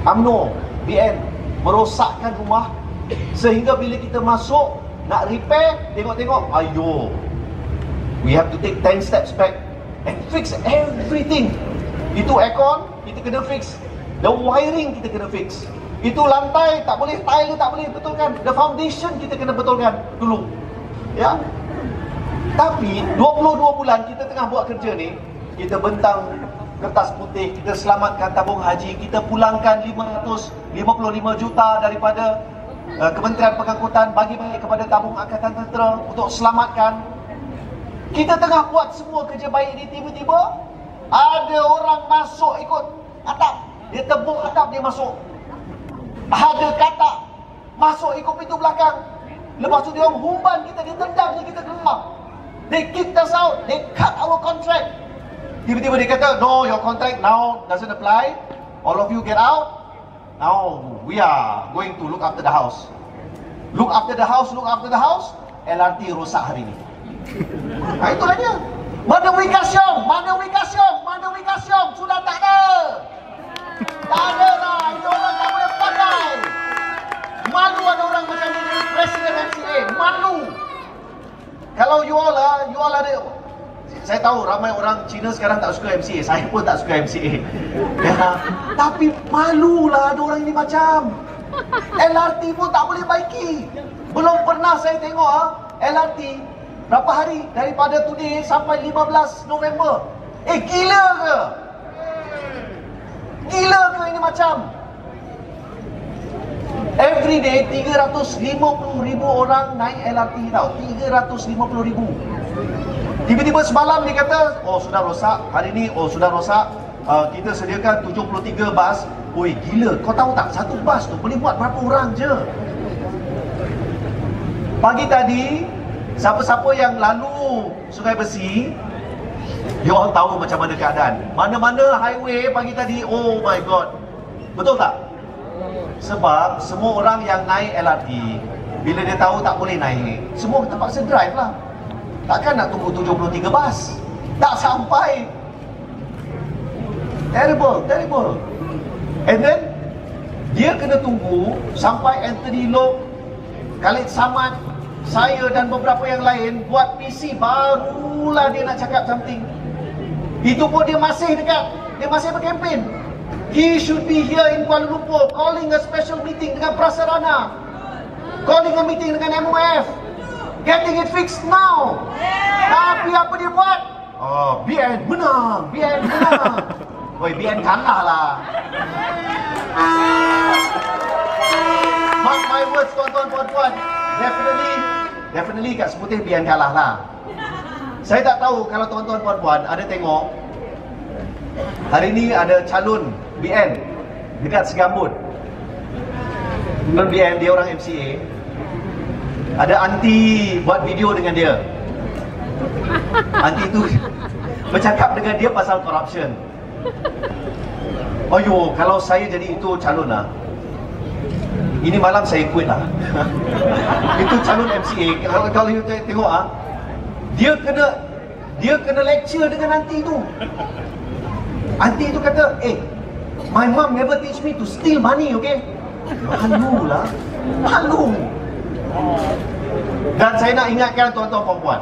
UMNO, BN merosakkan rumah sehingga bila kita masuk nak repair, tengok-tengok, ayo, we have to take 10 steps back and fix everything. Itu aircon kita kena fix, The wiring kita kena fix. Itu lantai tak boleh, tile tak boleh betulkan. The foundation kita kena betulkan dulu. Ya. Tapi 22 bulan kita tengah buat kerja ni, kita bentang kertas putih, kita selamatkan tabung haji, kita pulangkan 555 juta daripada Kementerian Pengangkutan bagi kepada tabung Angkatan Tentera untuk selamatkan. Kita tengah buat semua kerja baik ni, tiba-tiba ada orang masuk ikut atap. Dia tebuk atap, dia masuk. Ada katak masuk ikut pintu belakang. Lepas tu dia orang humban kita, dia tendang kita keluar. They kicked us out, they cut our contract. Tiba-tiba dia kata, no, your contract now doesn't apply. All of you get out. Now we are going to look after the house. Look after the house, look after the house. LRT rosak hari ni. Nah, itulah dia. Mana Wikasyong? Mana Wikasyong? Mana Wikasyong? Sudah tak ada. Tak ada lah. Ini orang tak boleh pakai. Malu ada orang macam ni, Presiden MCA. Malu. Kalau you all ada, saya tahu ramai orang Cina sekarang tak suka MCA. Saya pun tak suka MCA. Ya, tapi malulah ada orang ini macam. LRT pun tak boleh baiki. Belum pernah saya tengok LRT berapa hari daripada today sampai 15 November. Gila ke? Gila ke ini macam? Every day 350,000 orang naik LRT tau. 350,000. Tiba-tiba semalam dia kata, oh sudah rosak. Hari ni, oh sudah rosak. Kita sediakan 73 bas. Oi gila, kau tahu tak? Satu bas tu boleh buat berapa orang je. Pagi tadi, siapa-siapa yang lalu Sungai Besi, you all tahu macam mana keadaan. Mana-mana highway pagi tadi, oh my god. Betul tak? Sebab semua orang yang naik LRT, bila dia tahu tak boleh naik, semua terpaksa drive lah. Takkan nak tunggu 73 bas. Tak sampai. Terrible, terrible. And then dia kena tunggu sampai Anthony Loke, Khalid Samad, saya dan beberapa yang lain buat PC, barulah dia nak cakap something. Itu pun dia masih dekat, dia masih berkempen. He should be here in Kuala Lumpur calling a special meeting dengan Prasarana, calling a meeting dengan MOF, getting it fixed now. Tapi apa dia buat? Oh, BN menang, BN menang. Oi, BN kalah lah. Mark my words, tuan-tuan, puan-puan. Definitely kat Seputih BN kalah lah. Saya tak tahu kalau tuan-tuan, puan-puan ada tengok. Hari ni ada calon BN dekat Segambut. Non BN, dia orang MCA. Ada aunty buat video dengan dia. Aunty tu bercakap dengan dia pasal corruption. Ayo, kalau saya jadi itu calon lah, ini malam saya quit lah. Itu calon MCA. Kalau you tengok dia kena lecture dengan aunty tu. Aunty tu kata, my mom never teach me to steal money, okay? Malu lah. Malu. Dan saya nak ingatkan tuan-tuan perempuan,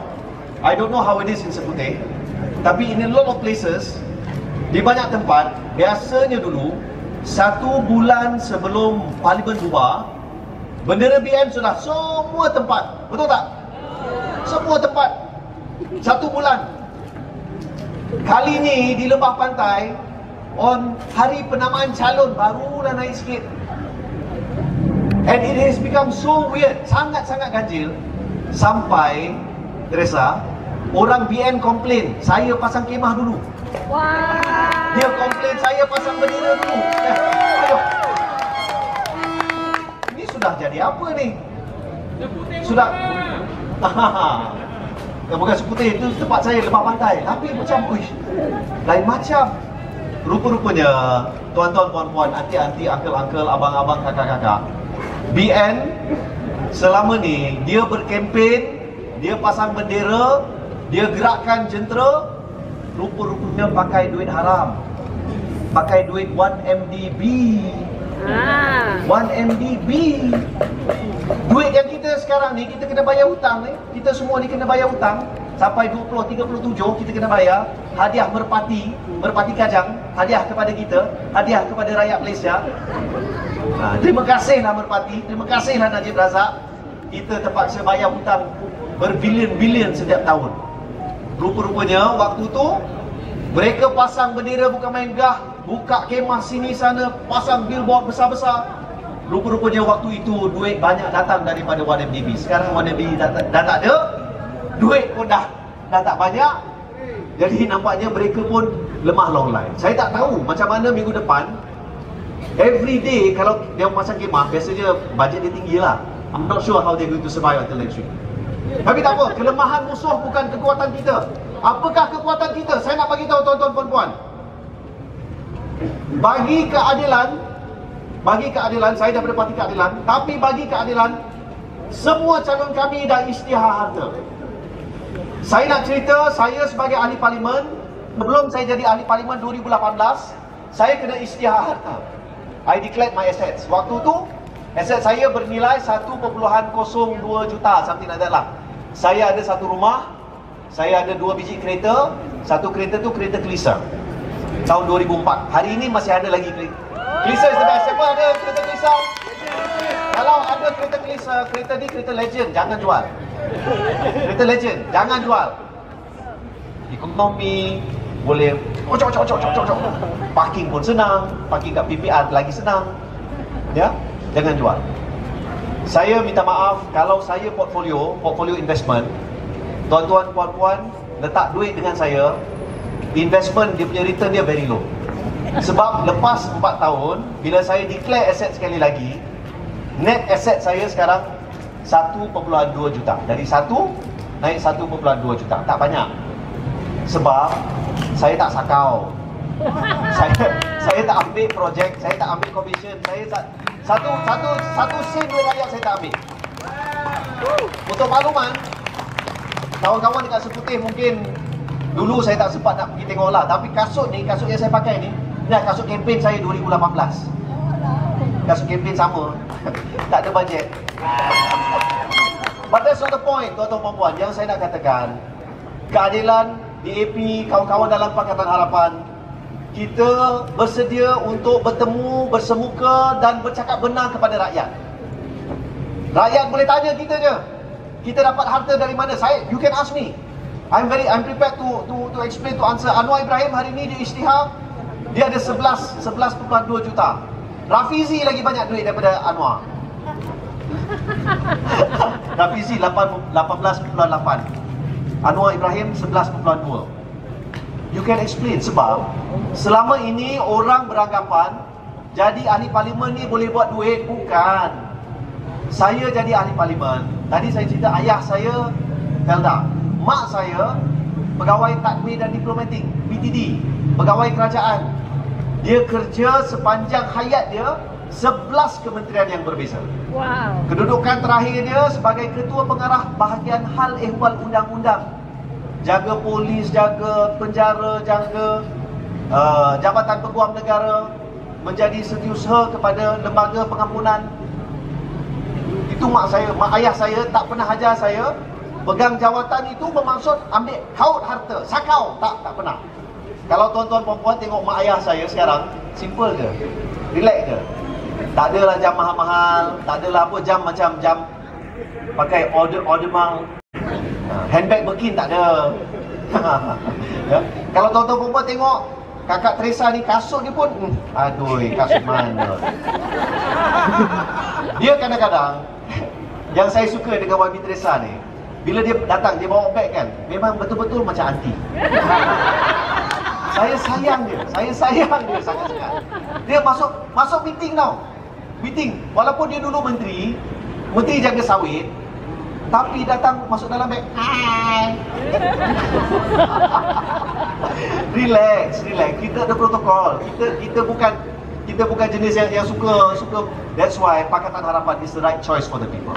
I don't know how it is in Seputih, tapi in a lot of places, di banyak tempat, biasanya dulu 1 bulan sebelum Parlimen bubar, bendera BN sudah semua tempat. Betul tak? Semua tempat 1 bulan. Kali ni di Lembah Pantai, on hari penamaan calon barulah naik sikit. And it has become so weird, sangat-sangat ganjil. Sampai, Teresa, orang BN komplain, saya pasang kemah dulu. Wah. Dia komplain saya pasang bendera dulu. Ayo. Ini sudah jadi apa ni? Sudah. Bukan Seputih, itu tempat saya Lembah Pantai. Tapi macam, lain macam. Rupa-rupanya, tuan-tuan, puan-puan, aunty-aunty, uncle-uncle, abang-abang, kakak-kakak, BN selama ni dia berkempen, dia pasang bendera, dia gerakkan jentera, rupa-rupanya pakai duit haram. Pakai duit 1MDB. 1MDB. Duit yang kita sekarang ni, kita kena bayar hutang ni. Kita semua ni kena bayar hutang. sampai 2037 kita kena bayar hadiah merpati kajang, hadiah kepada kita, hadiah kepada rakyat Malaysia. Terima kasihlah merpati, terima kasihlah Najib Razak. Kita terpaksa bayar hutang berbilion-bilion setiap tahun. Rupa-rupanya waktu tu mereka pasang bendera bukan main gah, buka kemah sini sana, pasang billboard besar-besar. Rupa-rupanya waktu itu duit banyak datang daripada 1MDB. Sekarang 1MDB dah tak ada, duit pun dah tak banyak. Jadi nampaknya mereka pun lemah long line. Saya tak tahu macam mana minggu depan. Every day kalau dia pasang kemah, biasanya bajet dia tinggi lah. I'm not sure how they're going to survive until next week. Tapi tak apa, kelemahan musuh bukan kekuatan kita. Apakah kekuatan kita? Saya nak bagi tahu tuan-tuan puan-puan. Bagi keadilan, saya daripada Parti Keadilan, tapi bagi keadilan, semua calon kami dah isytihar harta. Saya nak cerita, saya sebagai ahli parlimen, sebelum saya jadi ahli parlimen 2018, saya kena isytihar harta. I declared my assets. Waktu tu, aset saya bernilai 1.02 juta, something like that lah. Saya ada satu rumah, saya ada 2 biji kereta, satu kereta tu kereta Kelisa tahun 2004. Hari ini masih ada lagi Kelisa is the best. Siapa ada kereta Kelisa? Kalau ada kereta Kelisa, kereta ni kereta legend, jangan jual. Kereta legend, jangan jual. Ekonomi boleh parking pun senang, parking kat PPR lagi senang. Ya, jangan jual. Saya minta maaf kalau saya portfolio investment, tuan-tuan puan-puan letak duit dengan saya, investment dia punya return dia very low. Sebab lepas 4 tahun bila saya declare asset sekali lagi, net asset saya sekarang 1.2 juta. Dari 1 naik 1.2 juta. Tak banyak. Sebab saya tak sakau. Saya tak ambil projek, saya tak ambil commission, saya tak satu sen duit rakyat saya tak ambil. Untuk makluman, kawan-kawan dekat Seputih mungkin dulu saya tak sempat nak pergi tengok lah. Tapi kasut yang saya pakai ni kasut kempen saya 2018. Kasut kempen sama. Tak ada bajet. But that's not the point, tuan-tuan puan-puan. Yang saya nak katakan, keadilan, DAP, kawan-kawan dalam Pakatan Harapan, kita bersedia untuk bertemu, bersemuka dan bercakap benar kepada rakyat. Rakyat boleh tanya kita je, kita dapat harta dari mana? You can ask me. I'm prepared to explain, to answer. Anwar Ibrahim hari ni dia isytihar, dia ada 11.2 juta. Rafizi lagi banyak duit daripada Anwar. Rafizi 18.8. Anwar Ibrahim 11.2. You can explain. Sebab selama ini orang beranggapan jadi ahli parlimen ni boleh buat duit. Bukan. Saya jadi ahli parlimen, tadi saya cerita ayah saya Felda, mak saya pegawai takmir dan diplomatik, PTD, pegawai kerajaan. Dia kerja sepanjang hayat dia 11 kementerian yang berbeza. Wow. Kedudukan terakhir dia sebagai ketua pengarah bahagian hal ehwal undang-undang. Jaga polis, jaga penjara, jaga Jabatan Peguam Negara, menjadi setiausaha kepada lembaga pengampunan. Itu mak ayah saya tak pernah ajar saya pegang jawatan itu bermaksud ambil kaut harta, sakau, tak pernah. Kalau tuan-tuan puan-puan tengok mak ayah saya sekarang, simple je, relax je. Tak adalah jam mahal-mahal, tak adalah apa jam macam jam pakai Audemars, handbag Birkin tak ada. Ya. Kalau tuan-tuan puan-puan tengok kakak Teresa ni, kasut dia pun aduh, kasut mana. Dia kadang-kadang yang saya suka dengan YB Teresa ni, bila dia datang, dia bawa beg kan, memang betul-betul macam anti. Saya sayang dia sangat-sangat. Dia masuk meeting tau. Meeting, walaupun dia dulu menteri jaga sawit, tapi datang masuk dalam beg, hai. Relax. Kita ada protokol. Kita bukan jenis yang suka. That's why Pakatan Harapan is the right choice for the people.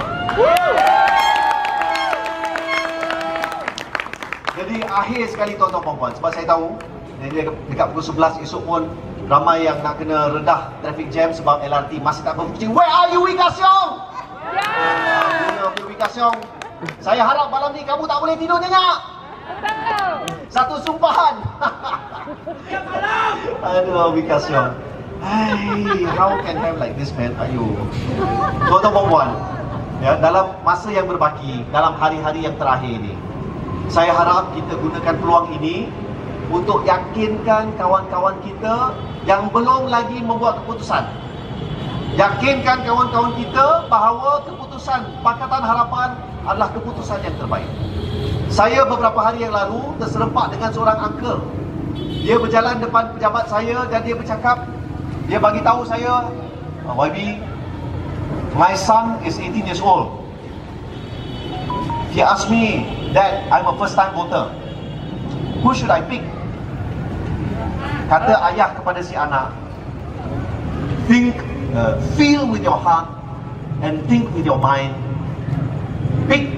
Jadi akhir sekali tuan-tuan puan-puan, sebab saya tahu dekat pukul 11 esok pun ramai yang nak kena redah traffic jam sebab LRT masih tak berfungsi. Where are you, Wee Ka Siong? Wee Ka Siong, saya harap malam ni kamu tak boleh tidur nyenyak. Satu sumpahan. Aduh, Bikasyon. Hey, how can have like this, man? Ayo. Tuan-tuan dan puan, ya, dalam masa yang berbaki, dalam hari-hari yang terakhir ini, saya harap kita gunakan peluang ini untuk yakinkan kawan-kawan kita yang belum lagi membuat keputusan. Yakinkan kawan-kawan kita bahawa keputusan Pakatan Harapan adalah keputusan yang terbaik. Saya beberapa hari yang lalu terserempak dengan seorang uncle. Dia berjalan depan pejabat saya dan dia bercakap, dia bagi tahu saya, YB, my son is 18 years old. He asked me that I'm a first time voter. Who should I pick? Kata ayah kepada si anak, feel with your heart and think with your mind. Pick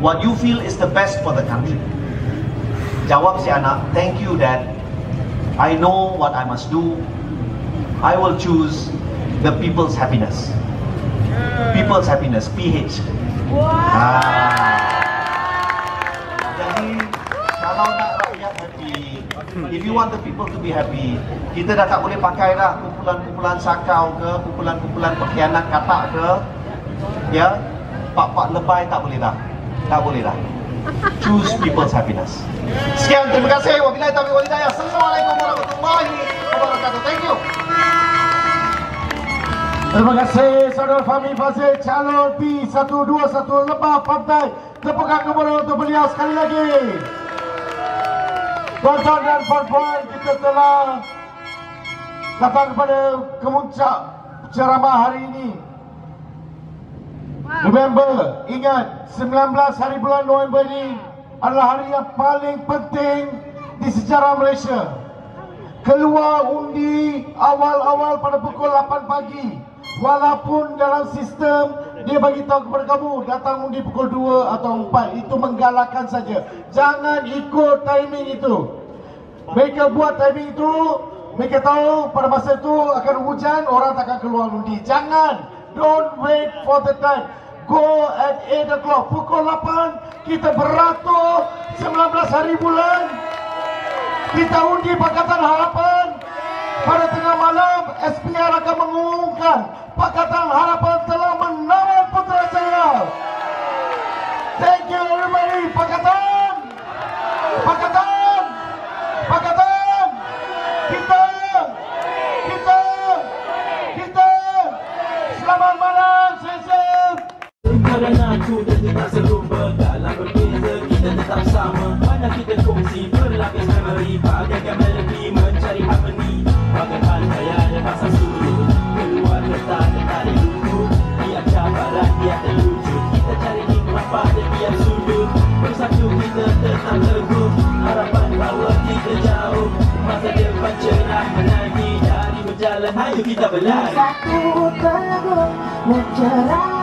what you feel is the best for the country. Jawab si anak, thank you dad. I know what I must do. I will choose the people's happiness. People's happiness, PH. Jadi kalau nak rakyat happy, if you want the people to be happy, kita dah tak boleh pakai dah kumpulan-kumpulan sakau ke, kumpulan-kumpulan pengkhianat katak ke, ya, pak-pak lebay tak boleh dah. Tak boleh dah. Choose people's happiness. Sekian, terima kasih. Wabillahi taufiq wal hidayah. Assalamualaikum warahmatullahi wabarakatuh. Thank you. Terima kasih Saudara Fahmi Fazil, calon P121 Lebah Pantai. Tepukan gemuruh untuk beliau sekali lagi. Tuan-tuan dan puan-puan, kita telah datang kepada kemuncak ceramah hari ini. Remember, ingat 19 hari bulan November ini adalah hari yang paling penting di sejarah Malaysia. Keluar undi awal-awal pada pukul 8 pagi. Walaupun dalam sistem dia bagi tahu kepada kamu datang undi pukul 2 atau 4, itu menggalakkan saja. Jangan ikut timing itu. Mereka buat timing itu, mereka tahu pada masa itu akan hujan, orang takkan keluar undi. Jangan. Don't wait for the time. Go at 8 o'clock. Pukul 8 kita beratur 19 hari bulan. Kita undi Pakatan Harapan. Pada tengah malam SPR akan mengumumkan Pakatan Harapan telah menang Putrajaya. Thank you everybody. Pakatan, Pakatan, Pakatan. Kita. Selamat malam, sehat. Kerana aku dan tak serupa, dalam berbeza kita tetap sama. Mana kita kongsi berlapis memori, bagaikan melodi mencari harmoni. Bagaikan daya dan pasang surut, keluar letak dari lutut. Tiap cabaran dia terwujud, kita cari hikmah pada tiap sudut. Bersatu kita tetap teguh, harapan bahawa kita jauh. Masa depan cerah menanti, dari berjalan ayo kita berlari. Satu teguh mencerah.